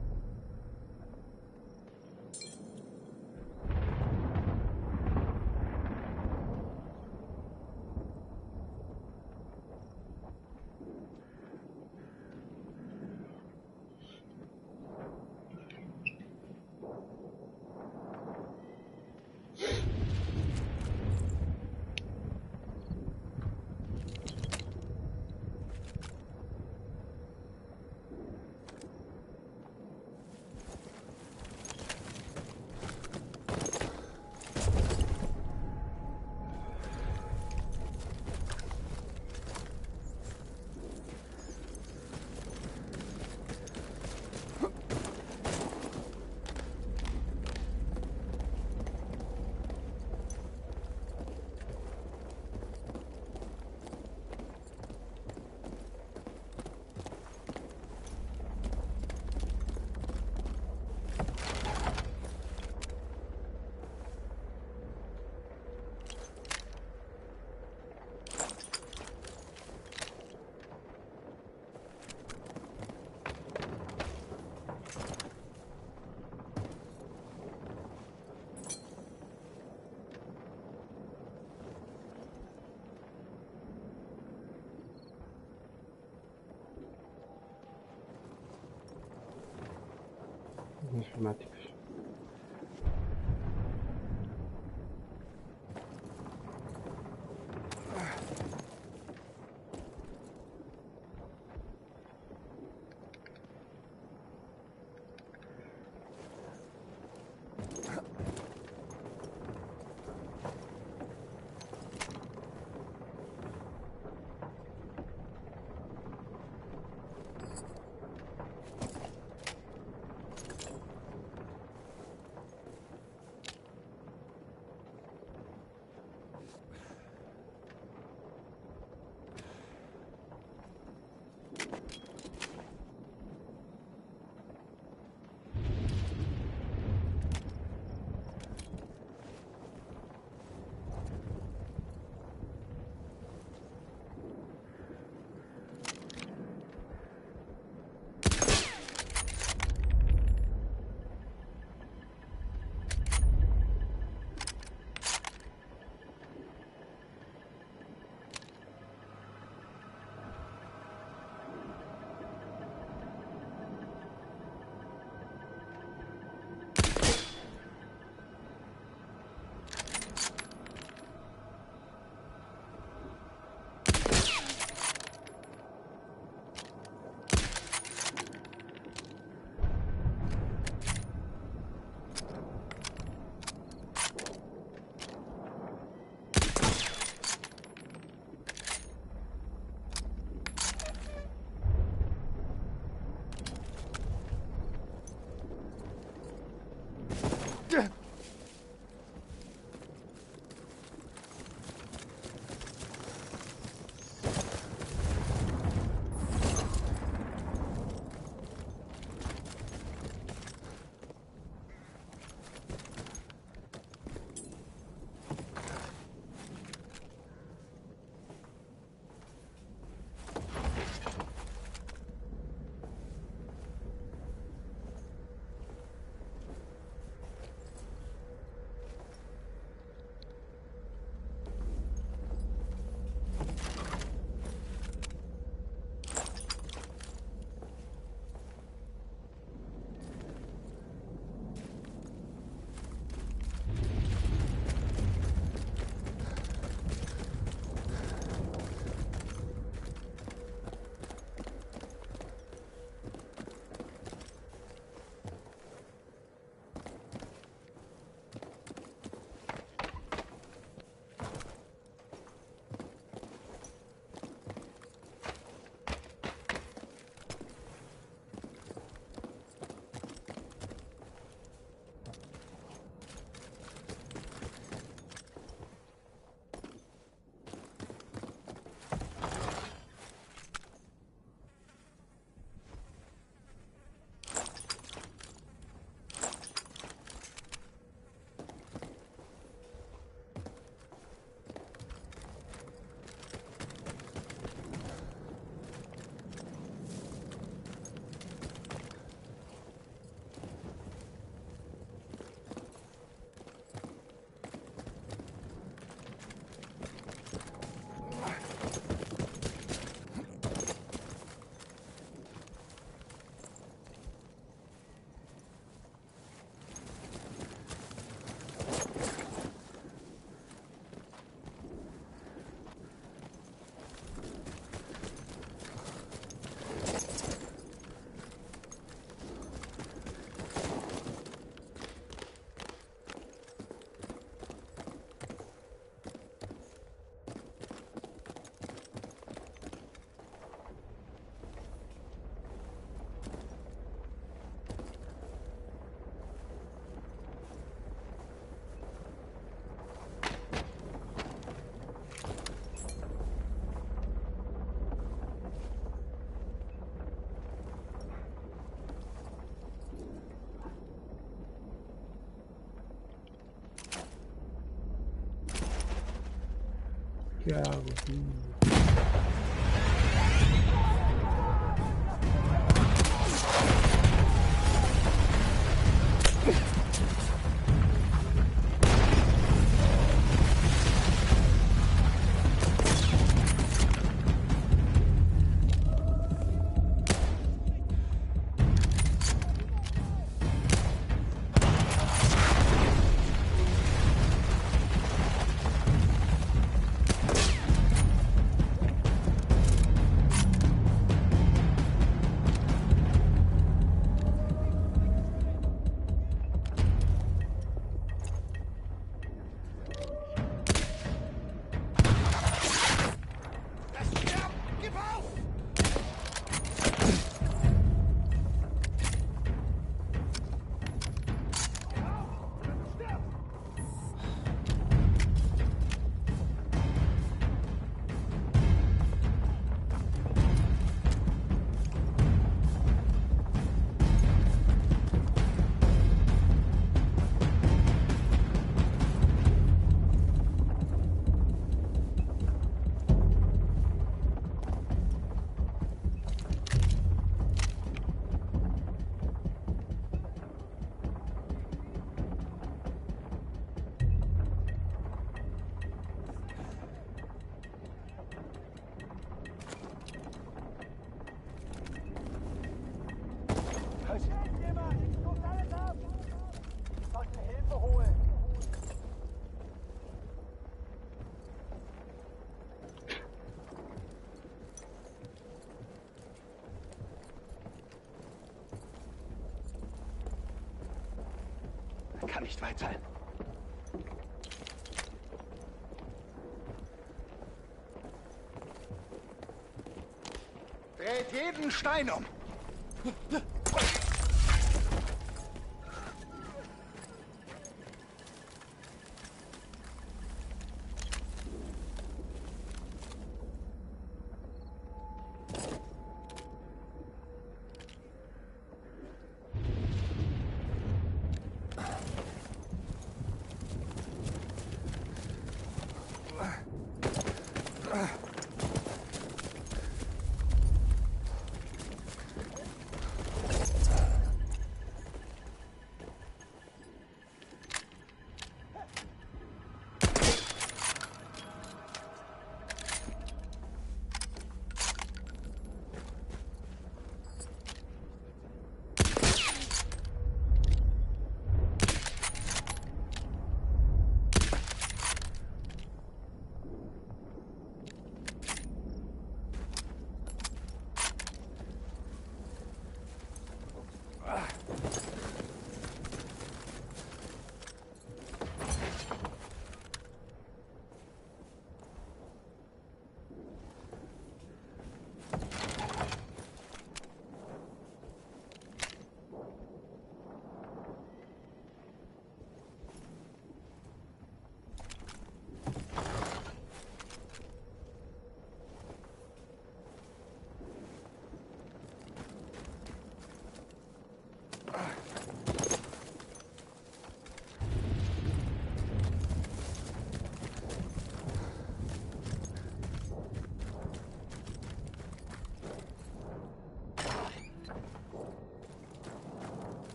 Informáticos. ¿Qué hago? kann nicht weit sein. Dreht jeden Stein um.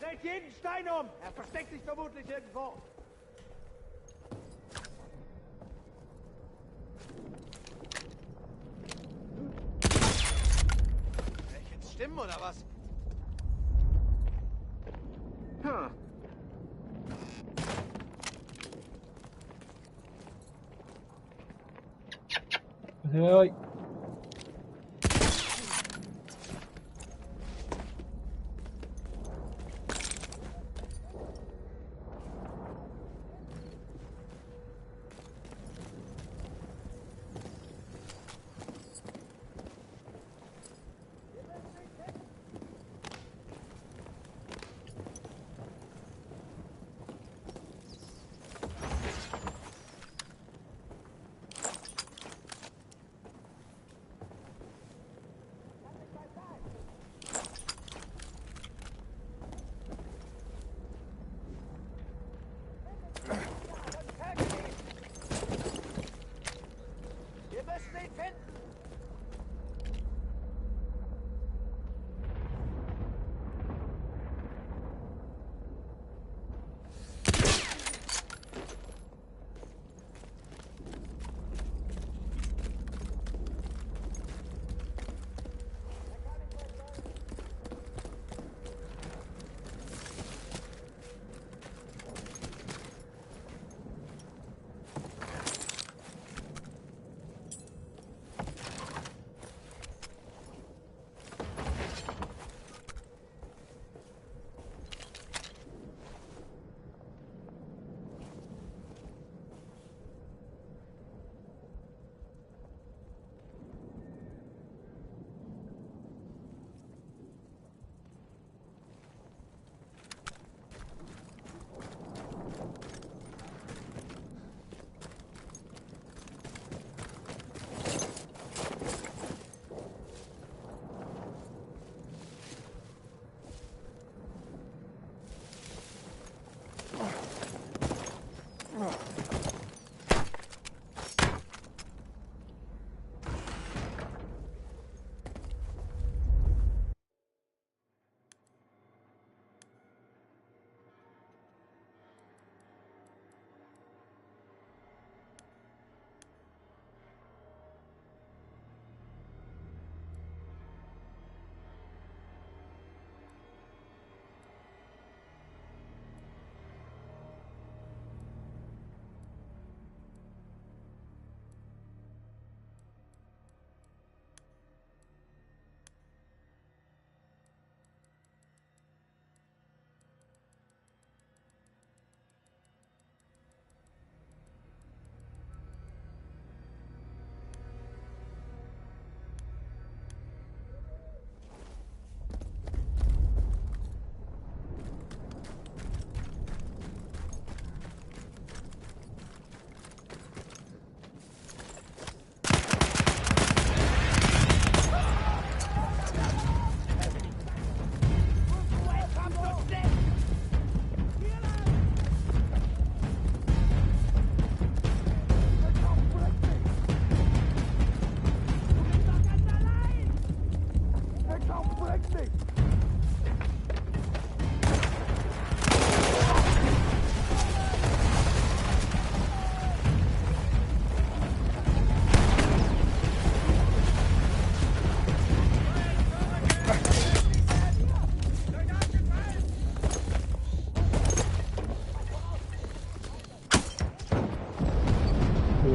Dreht jeden Stein um! Er versteckt sich vermutlich irgendwo. Soll ich jetzt stimmen oder was? Hm. Ay.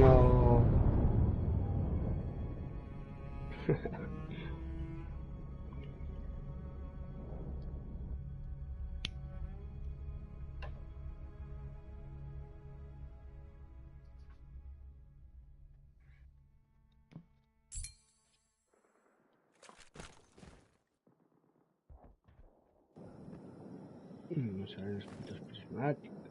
No. No salen los puntos prismáticos.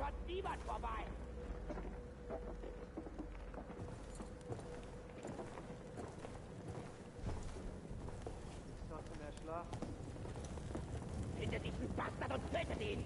kommt niemand vorbei. Ist doch in der Schlacht. Hinter diesen Bastard und tötet ihn!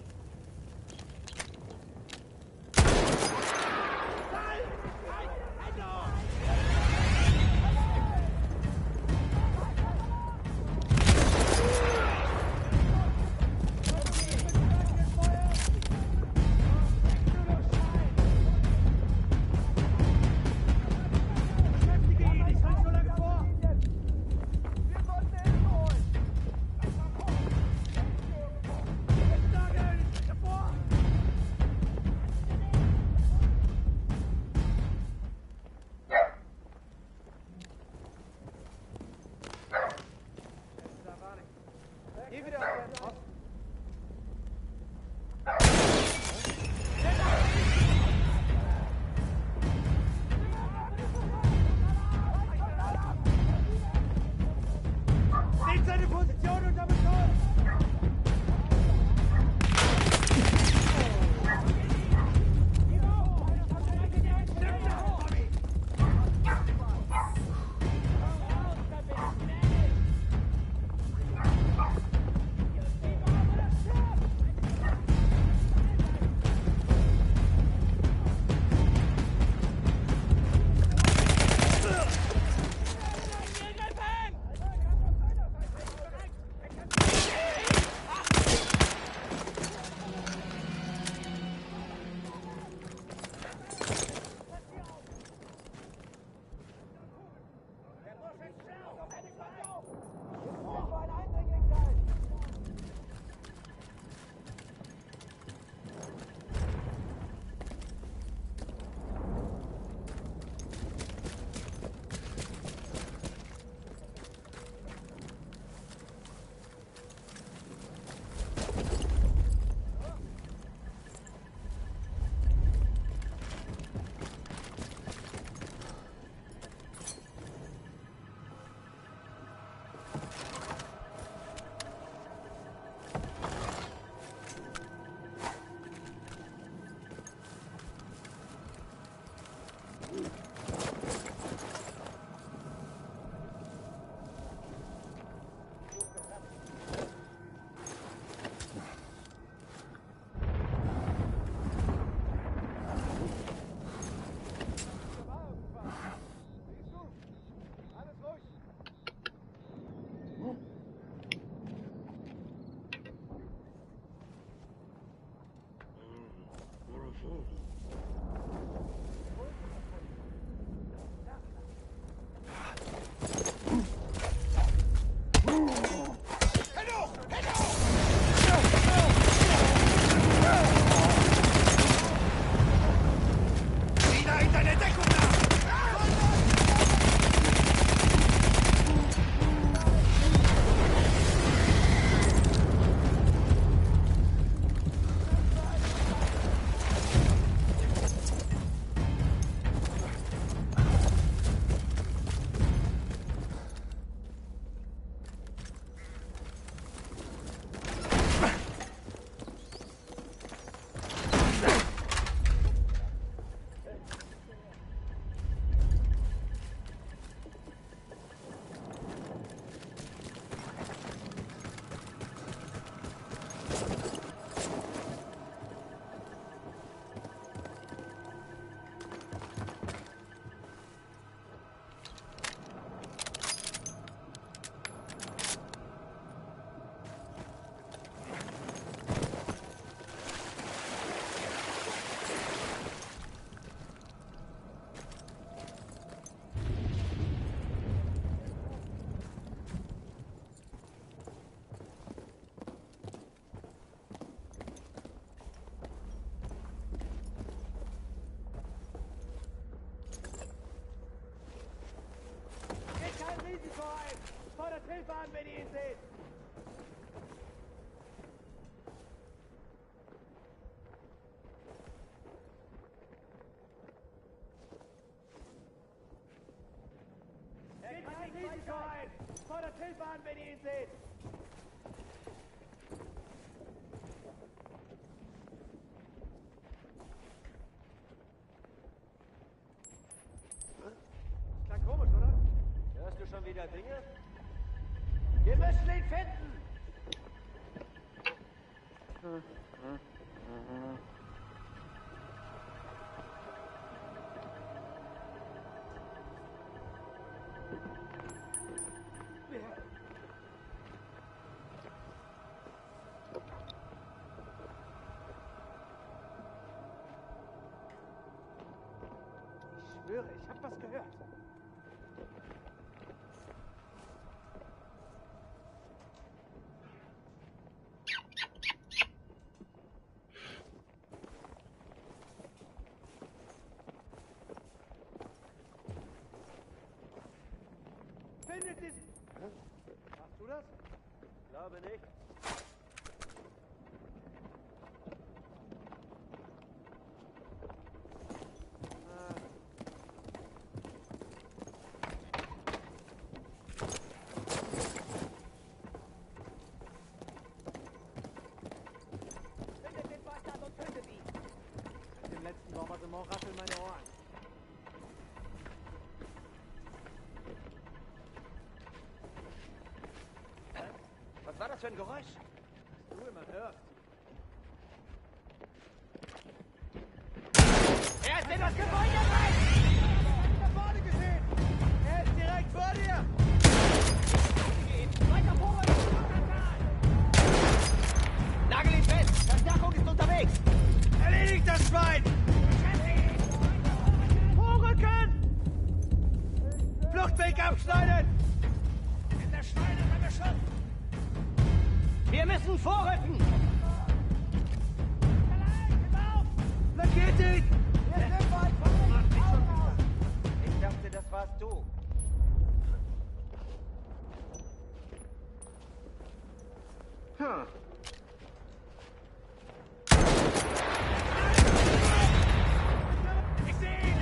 Fordert Hilfe an, wenn ihr ihn seht! Geht kein Risiko ein! Fordert Hilfe an, wenn ihr ihn seht! der Dinge? Wir müssen ihn finden! Ich schwöre, ich hab was gehört. Findet diesen... Machst du das? Glaube nicht. Findet den Bastard und tötet ihn! Mit dem letzten Bombardement rasseln meine Ohren. Was war das für ein Geräusch? Was du immer hörst. Er ist in das Gebäude rein! Ich hab ihn da vorne gesehen! Er ist direkt vor dir! Weiter vor! Nagel ihn fest! Verstärkung ist unterwegs! Erledigt das Schwein! Vorrücken! Fluchtweg abschneiden! In der Schneide haben wir schon! Wir müssen vorrücken! Flankiert ihn! Ich dachte, das warst du. Hm. Ich sehe ihn!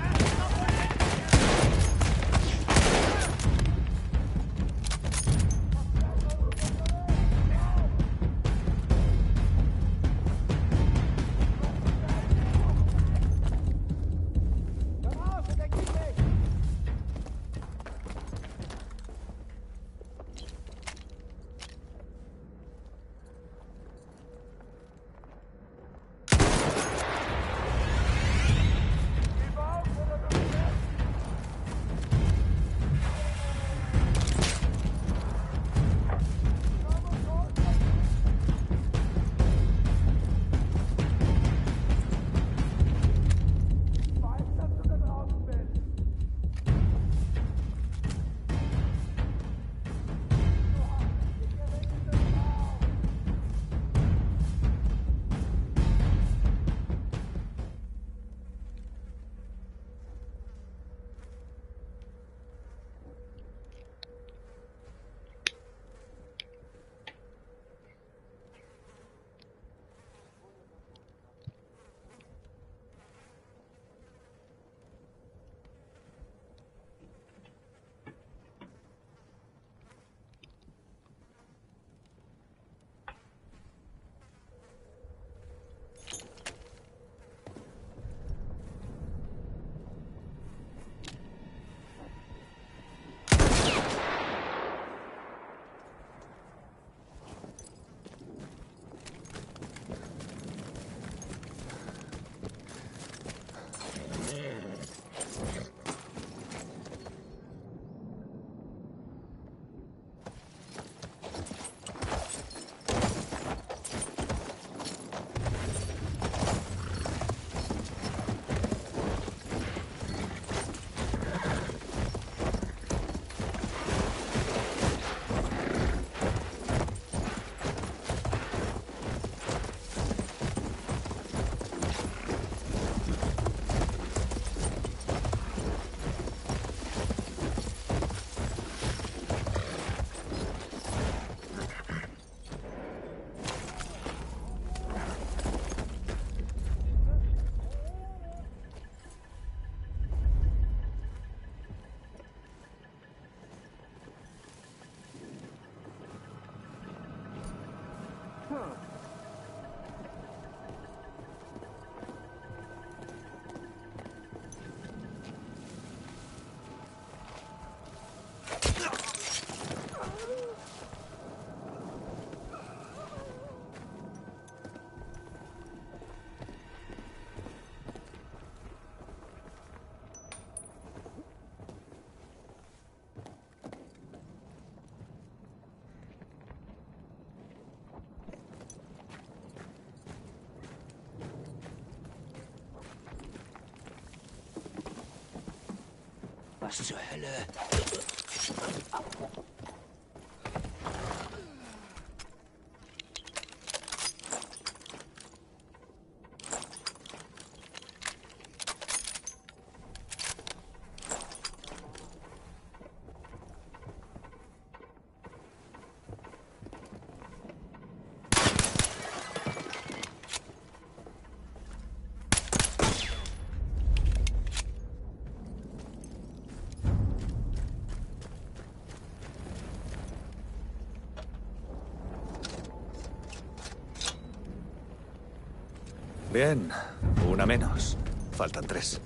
Was zur Hölle? Bien, una menos. Faltan 3.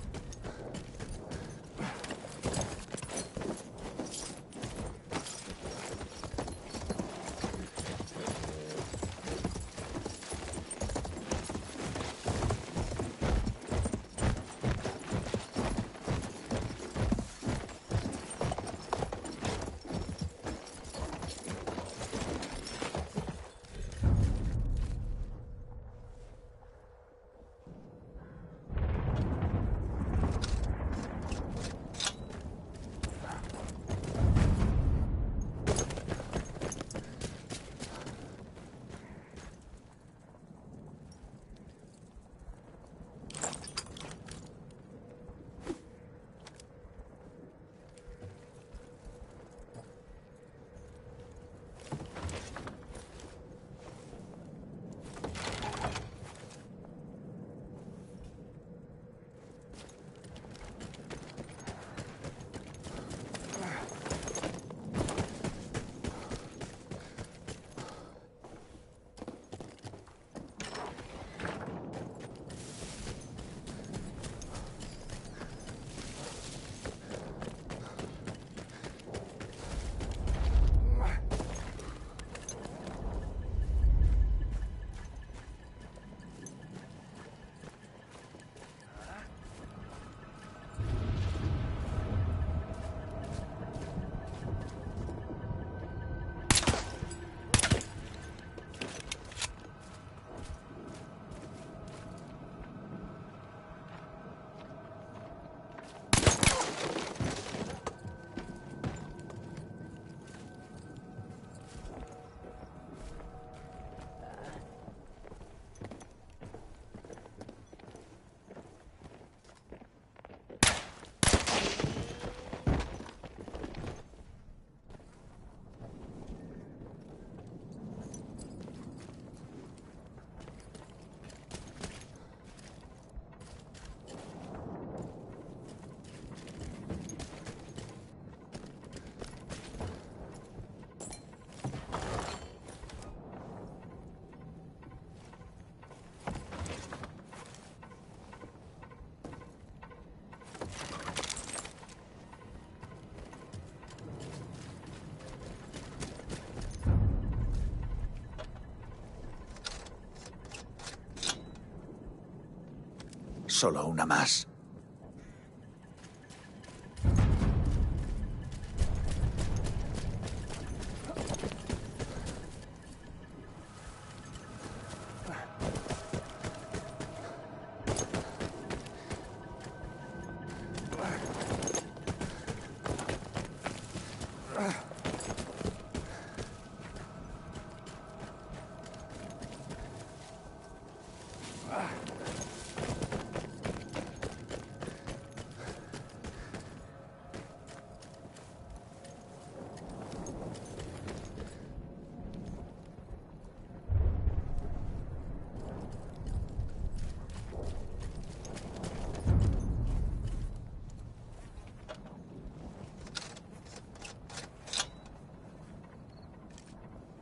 Solo una más.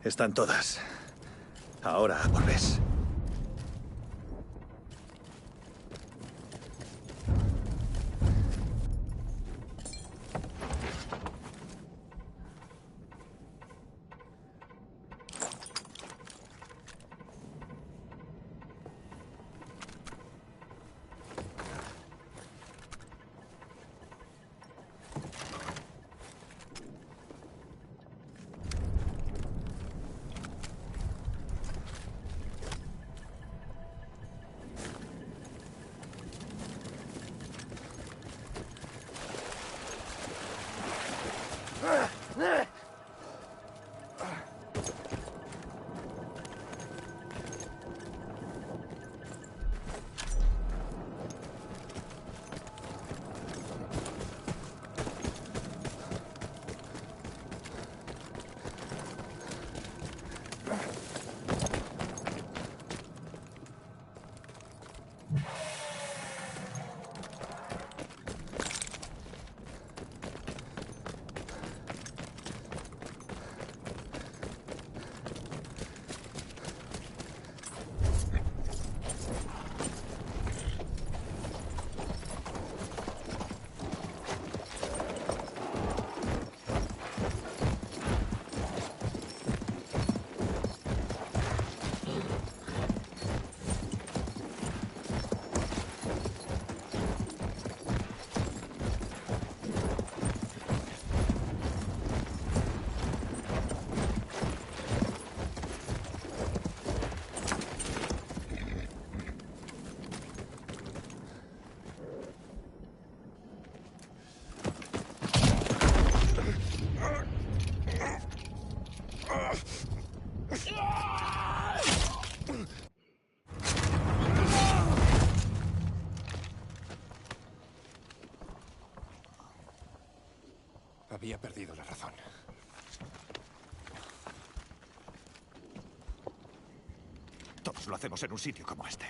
Están todas. Ahora a por vez. Había perdido la razón. Todos lo hacemos en un sitio como este.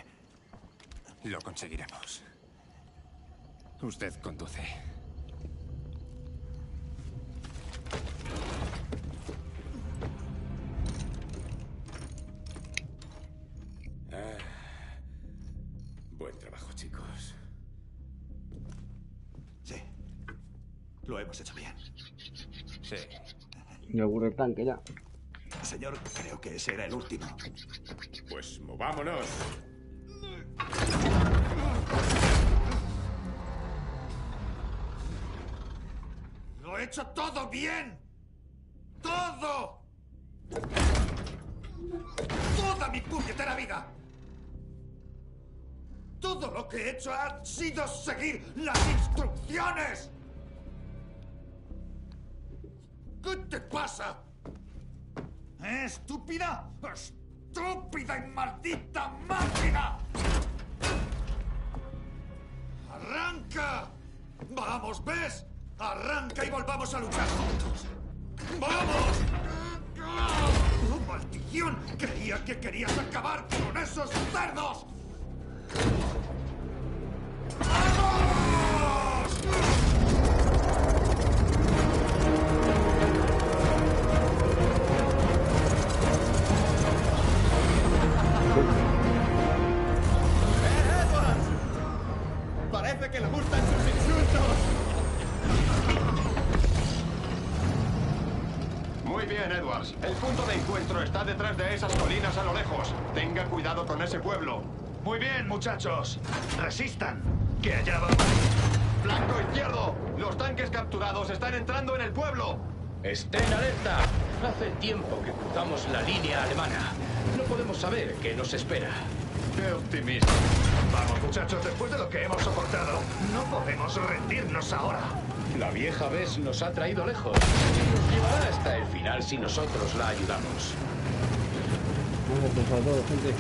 Lo conseguiremos. Usted conduce. Buen trabajo, chicos. Sí. Lo hemos hecho bien. Sí. Me aburre el tanque ya. Señor, creo que ese era el último. Pues movámonos. ¡Lo he hecho todo bien! ¡Todo! ¡Toda mi puñetera vida! Todo lo que he hecho ha sido seguir las instrucciones. ¿Qué te pasa? ¿Estúpida? ¡Estúpida y maldita máquina! ¡Arranca! ¡Vamos, ves! ¡Arranca y volvamos a luchar juntos! ¡Vamos! ¡Oh, maldición! Creía que querías acabar con esos cerdos. Parece que le gustan sus insultos. Muy bien, Edwards. El punto de encuentro está detrás de esas colinas a lo lejos. Tenga cuidado con ese pueblo. Muy bien, muchachos. Resistan. Que allá vamos. ¡Flanco izquierdo! Los tanques capturados están entrando en el pueblo. ¡Estén alerta! Hace tiempo que cruzamos la línea alemana. No podemos saber qué nos espera. ¡Qué optimista! Vamos, muchachos, después de lo que hemos soportado, no podemos rendirnos ahora. La vieja Bess nos ha traído lejos y nos llevará hasta el final si nosotros la ayudamos. Vamos a todo, gente.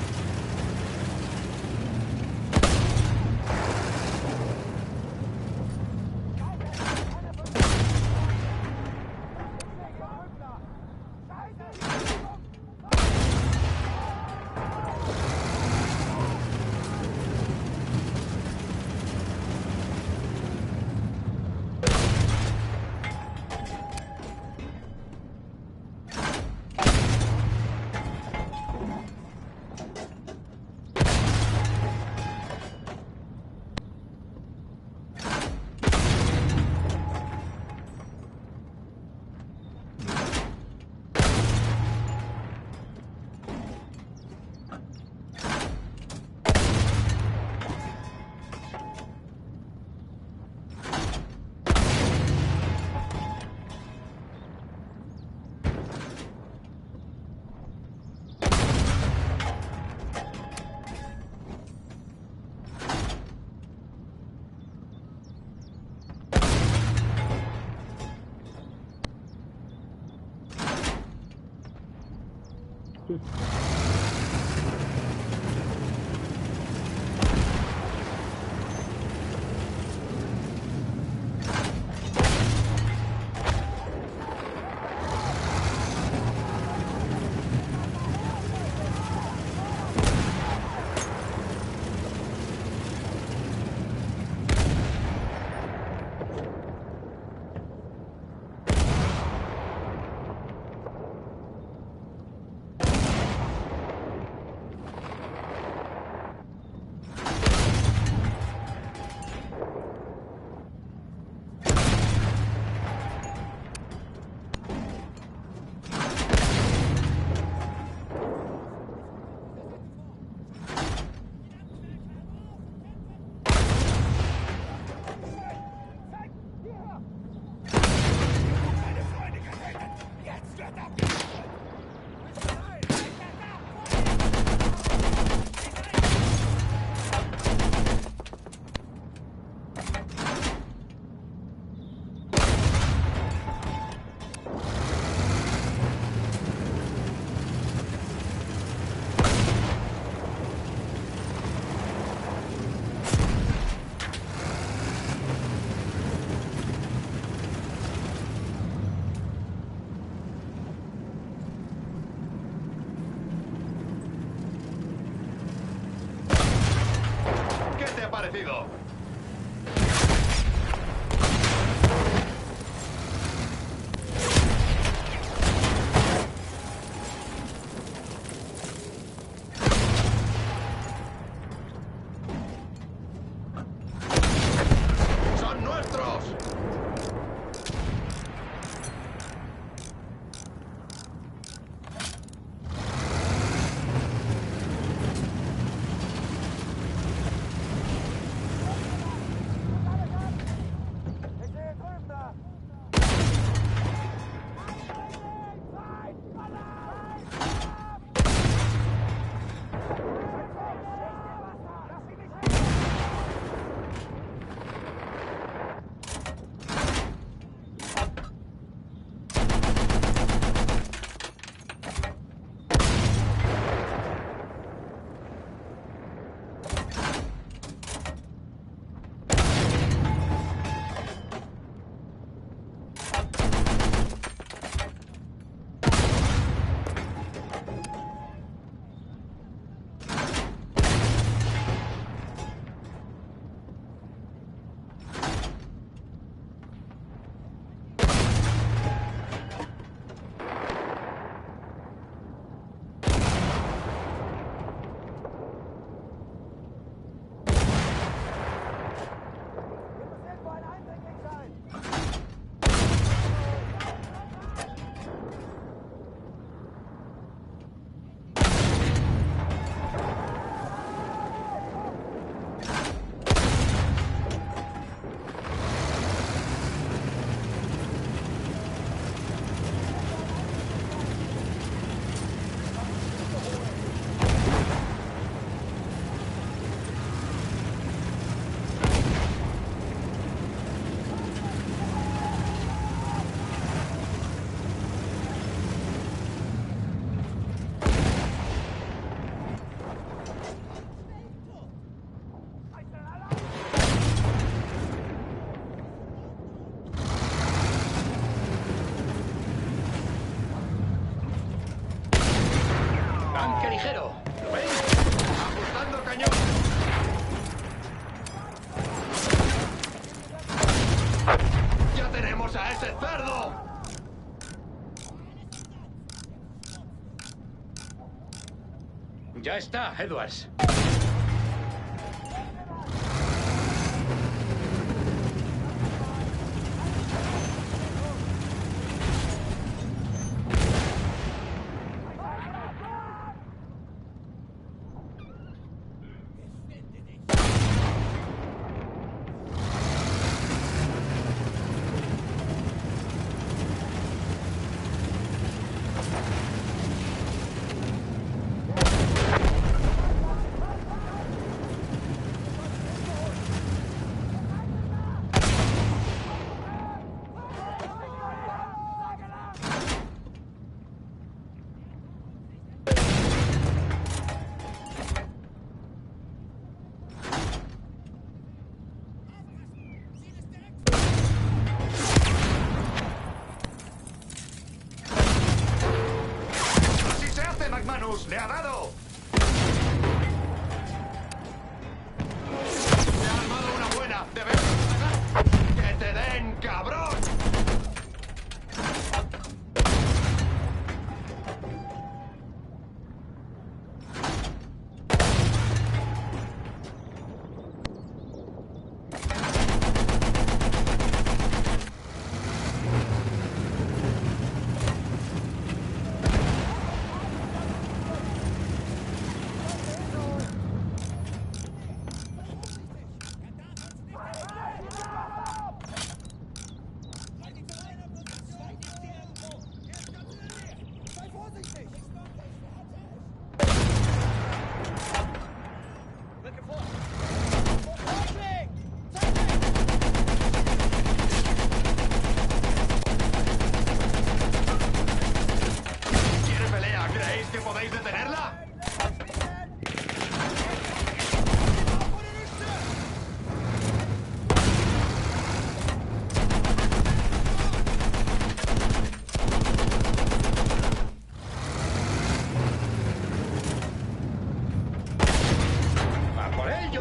ha parecido? ¡Son nuestros! ¡Tanque ligero! ¿Lo ven? ¡Ajustando cañón! ¡Ya tenemos a ese cerdo! Ya está, Edwards.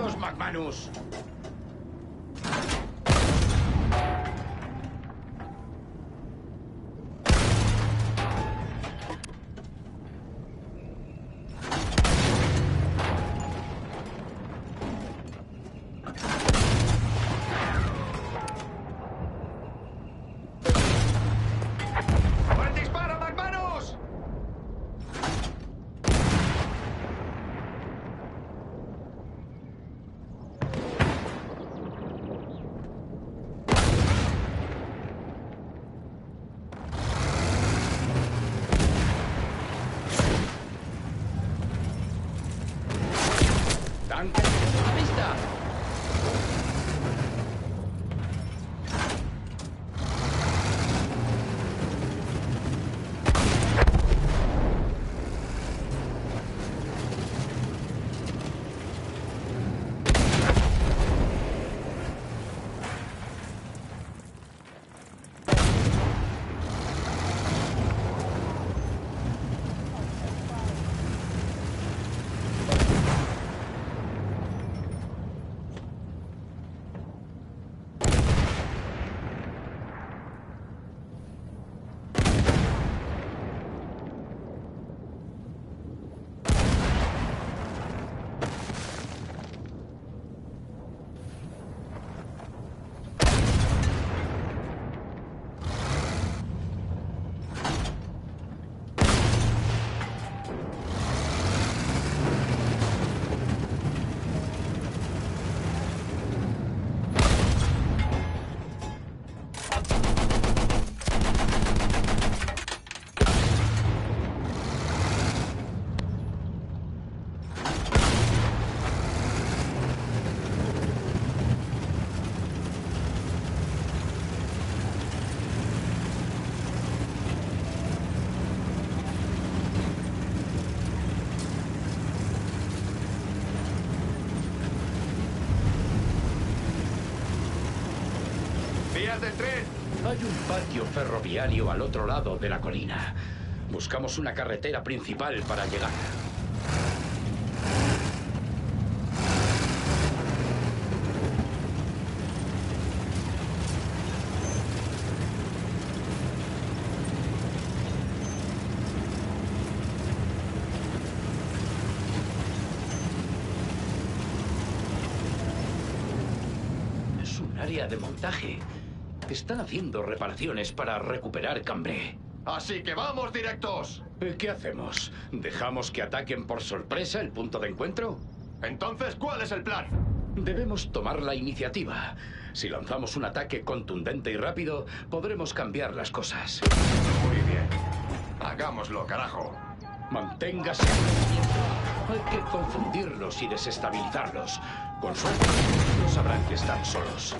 ¡Vamos, McManus! ¡Buen disparo, McManus! ¡Tanque a la vista! ¡Vías del tren! Hay un patio ferroviario al otro lado de la colina. Buscamos una carretera principal para llegar. Es un área de montaje. Están haciendo reparaciones para recuperar Cambrai. Así que vamos directos. ¿Qué hacemos? ¿Dejamos que ataquen por sorpresa el punto de encuentro? Entonces, ¿cuál es el plan? Debemos tomar la iniciativa. Si lanzamos un ataque contundente y rápido, podremos cambiar las cosas. Muy bien. Hagámoslo, carajo. Manténgase en movimiento. Hay que confundirlos y desestabilizarlos. Con suerte, no sabrán que están solos.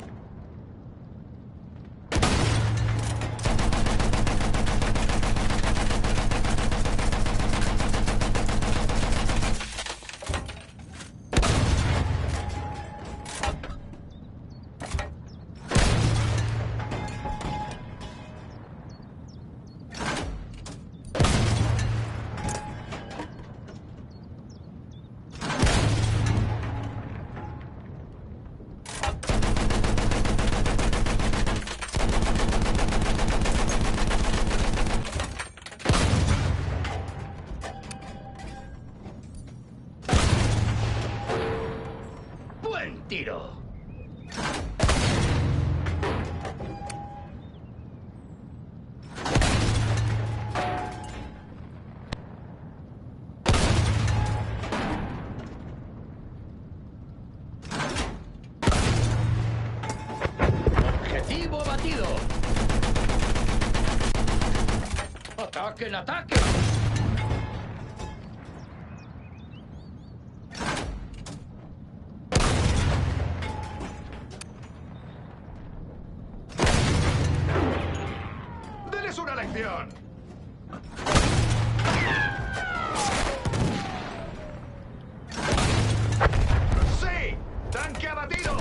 Tiro. Objetivo abatido. Ataquen, ataquen. ¡Una lección! ¡Sí! ¡Tanque abatido!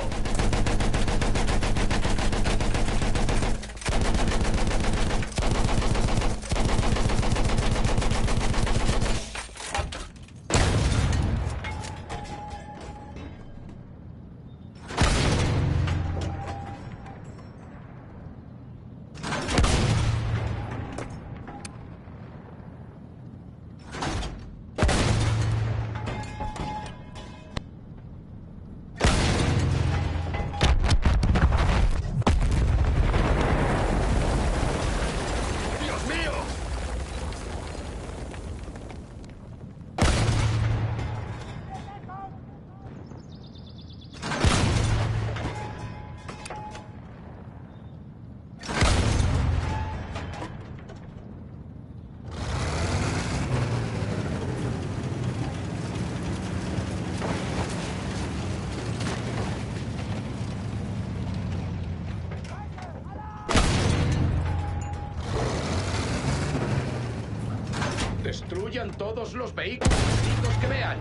Destruyan todos los vehículos enemigos que vean.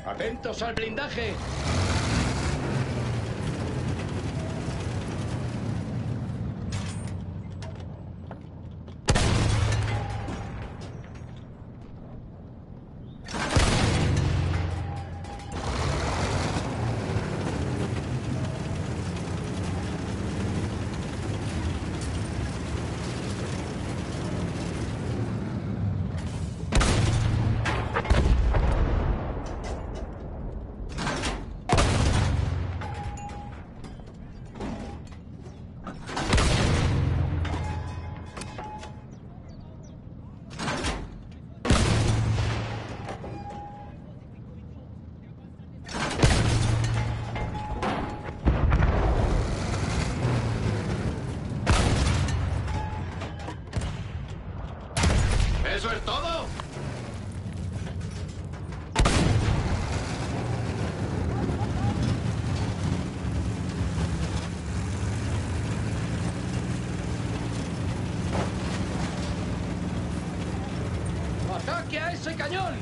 ¡Atentos al blindaje! ¿Eso es todo? ¡Ataque a ese cañón!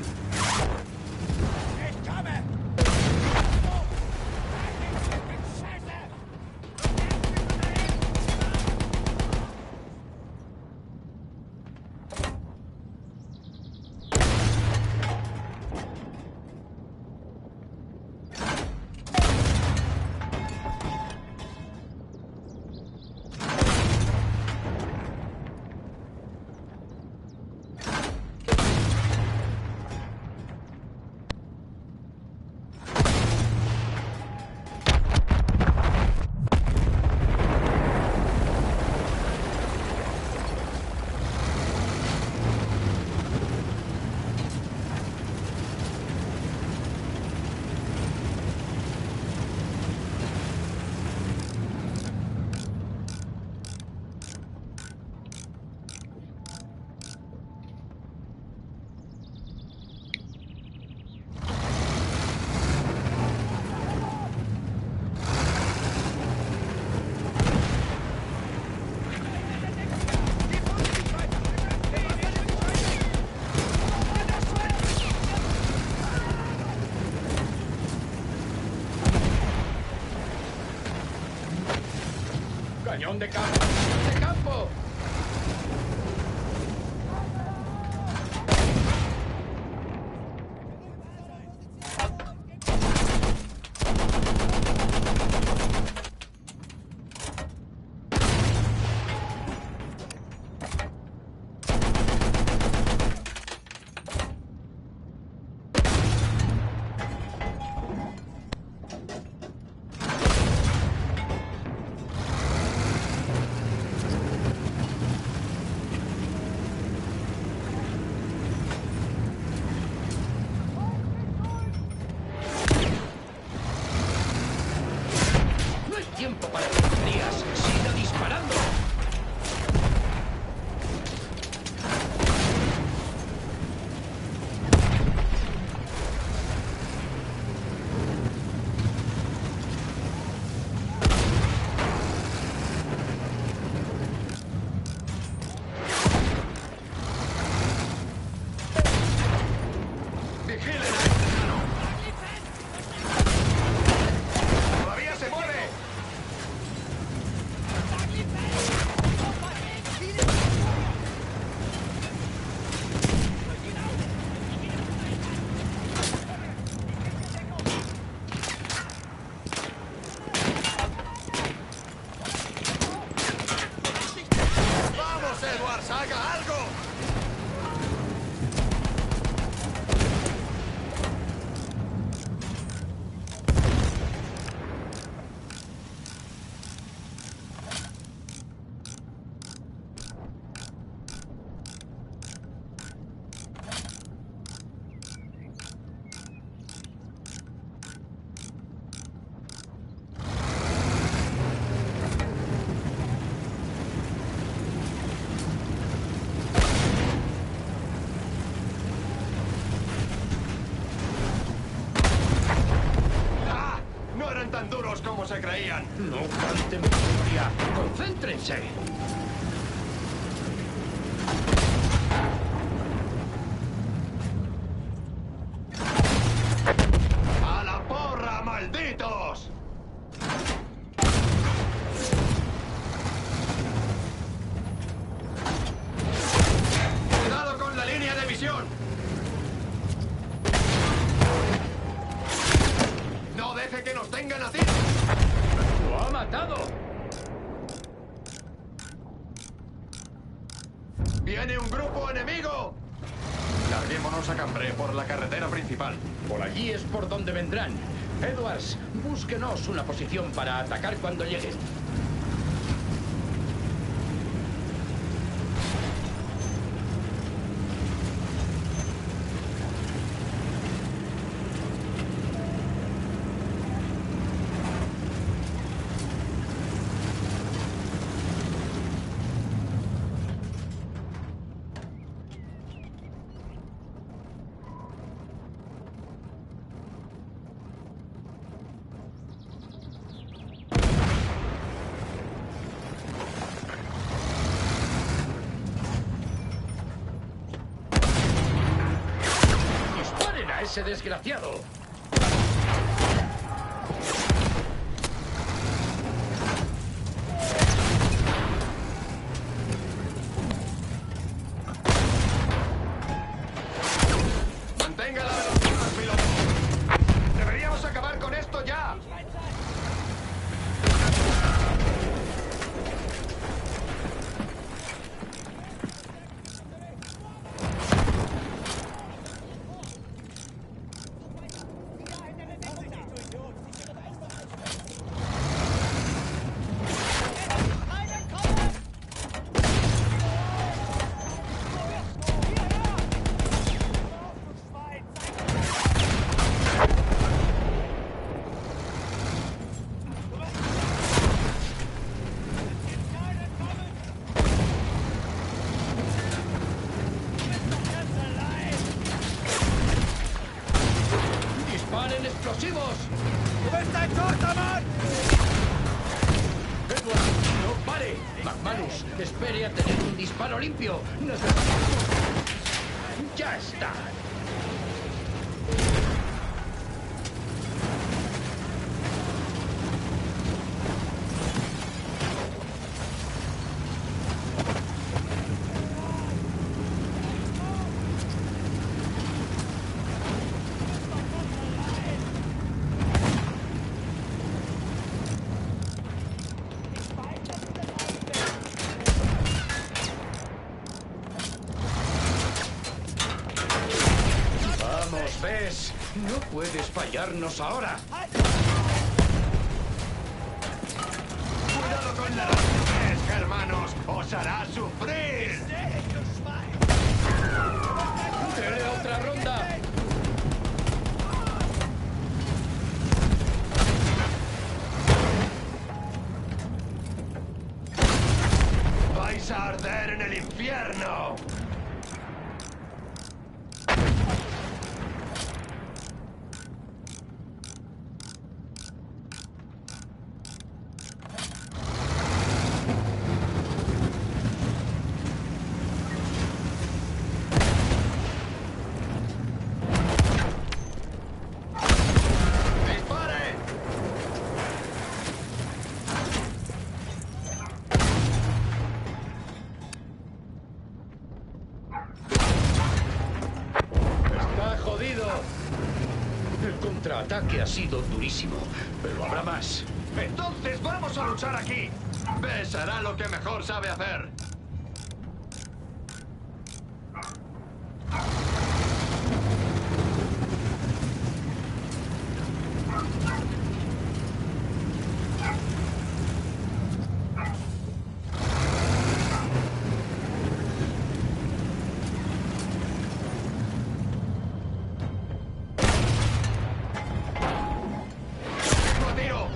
¡Cañón de campo! ¡Cañón de campo! tan duros como se creían. No canten victoria. Concéntrense. ¡A la porra, malditos! ¡Cuidado con la línea de visión! ¡No deje que nos tengan a tiro! ¡Lo ha matado! ¡Viene un grupo enemigo! Larguémonos a Cambrai por la carretera principal. Por allí es por donde vendrán. Edwards, búsquenos una posición para atacar cuando lleguen. ¡Ese desgraciado! ¡Mantenga la velocidad, piloto! ¡Deberíamos acabar con esto ya! ¡Disparen explosivos! Edward, no pare. McManus, espere a tener un disparo limpio. Necesitamos... ¡Ya está! ¿Ves? No puedes fallarnos ahora. ¡Cuidado con la rapidez, hermanos! ¡Os hará sufrir! ¡Dele otra ronda! ¡Vais a arder en el infierno! El contraataque ha sido durísimo, pero habrá más. ¡Entonces vamos a luchar aquí! Bess hará lo que mejor sabe hacer.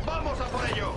¡Vamos a por ello!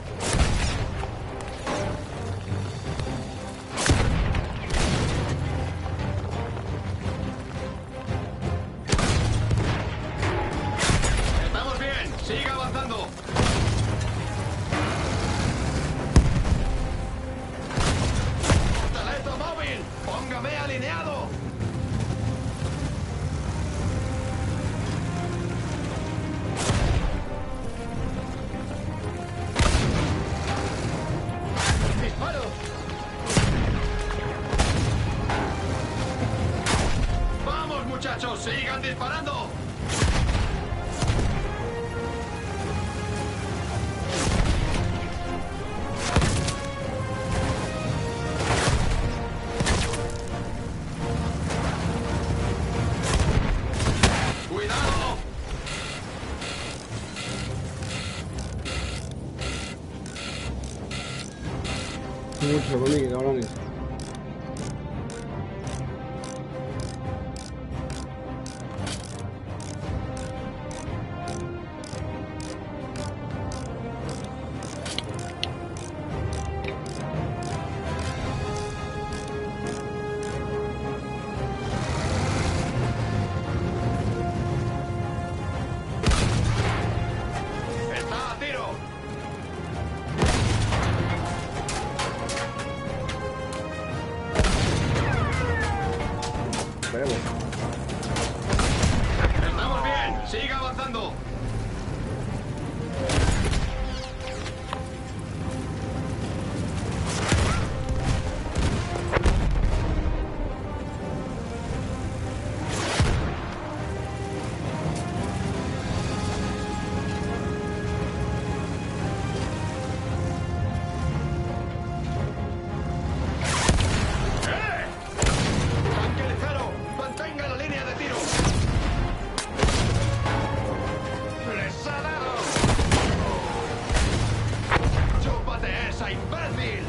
mucho conmigo, cabrones. ¡Está a tiro! ¡Estamos bien! ¡Siga avanzando! ¡Tanque ligero! ¡Mantenga la línea de tiro! ¡Les ha dado! ¡Chúpate esa, imbécil!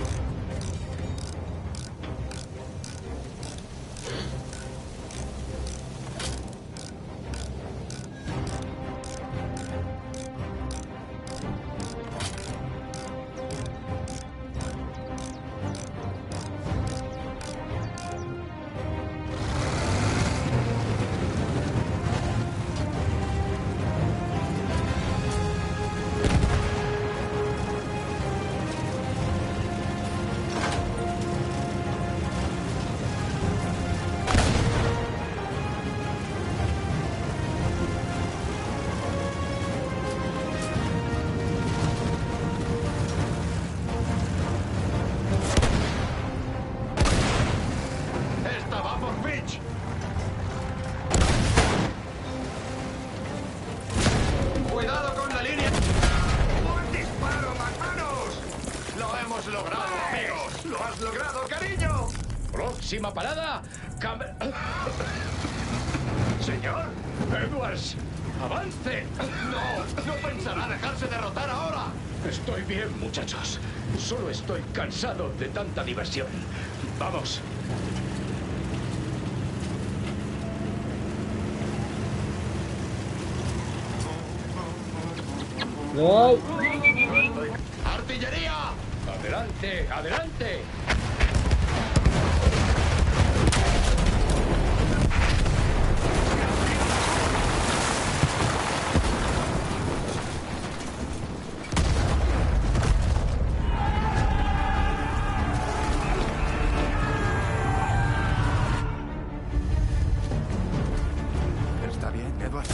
¡Esta va por Fitch! ¡Cuidado con la línea! ¡Un disparo, McManus! ¡Lo hemos logrado, amigos! ¡Lo has logrado, cariño! Próxima parada. Señor, Edwards, avance. no pensará dejarse derrotar ahora. Estoy bien, muchachos. Solo estoy cansado de tanta diversión. Vamos. ¡Ay! ¡Artillería! Adelante, adelante. ¿Está bien, Edward?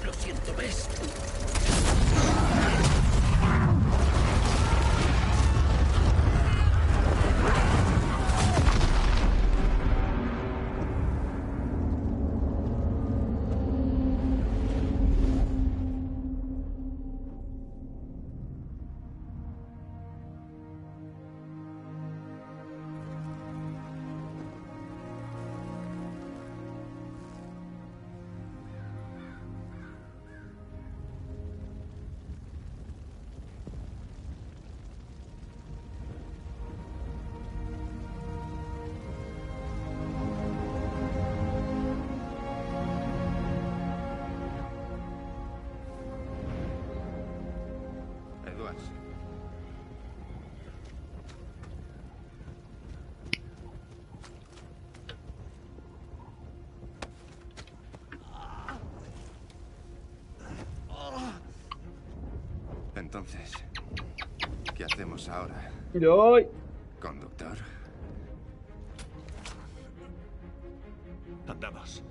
Lo siento, ¿ves? Edwards. Entonces, ¿qué hacemos ahora? Yo. ¿Conductor? Andamos.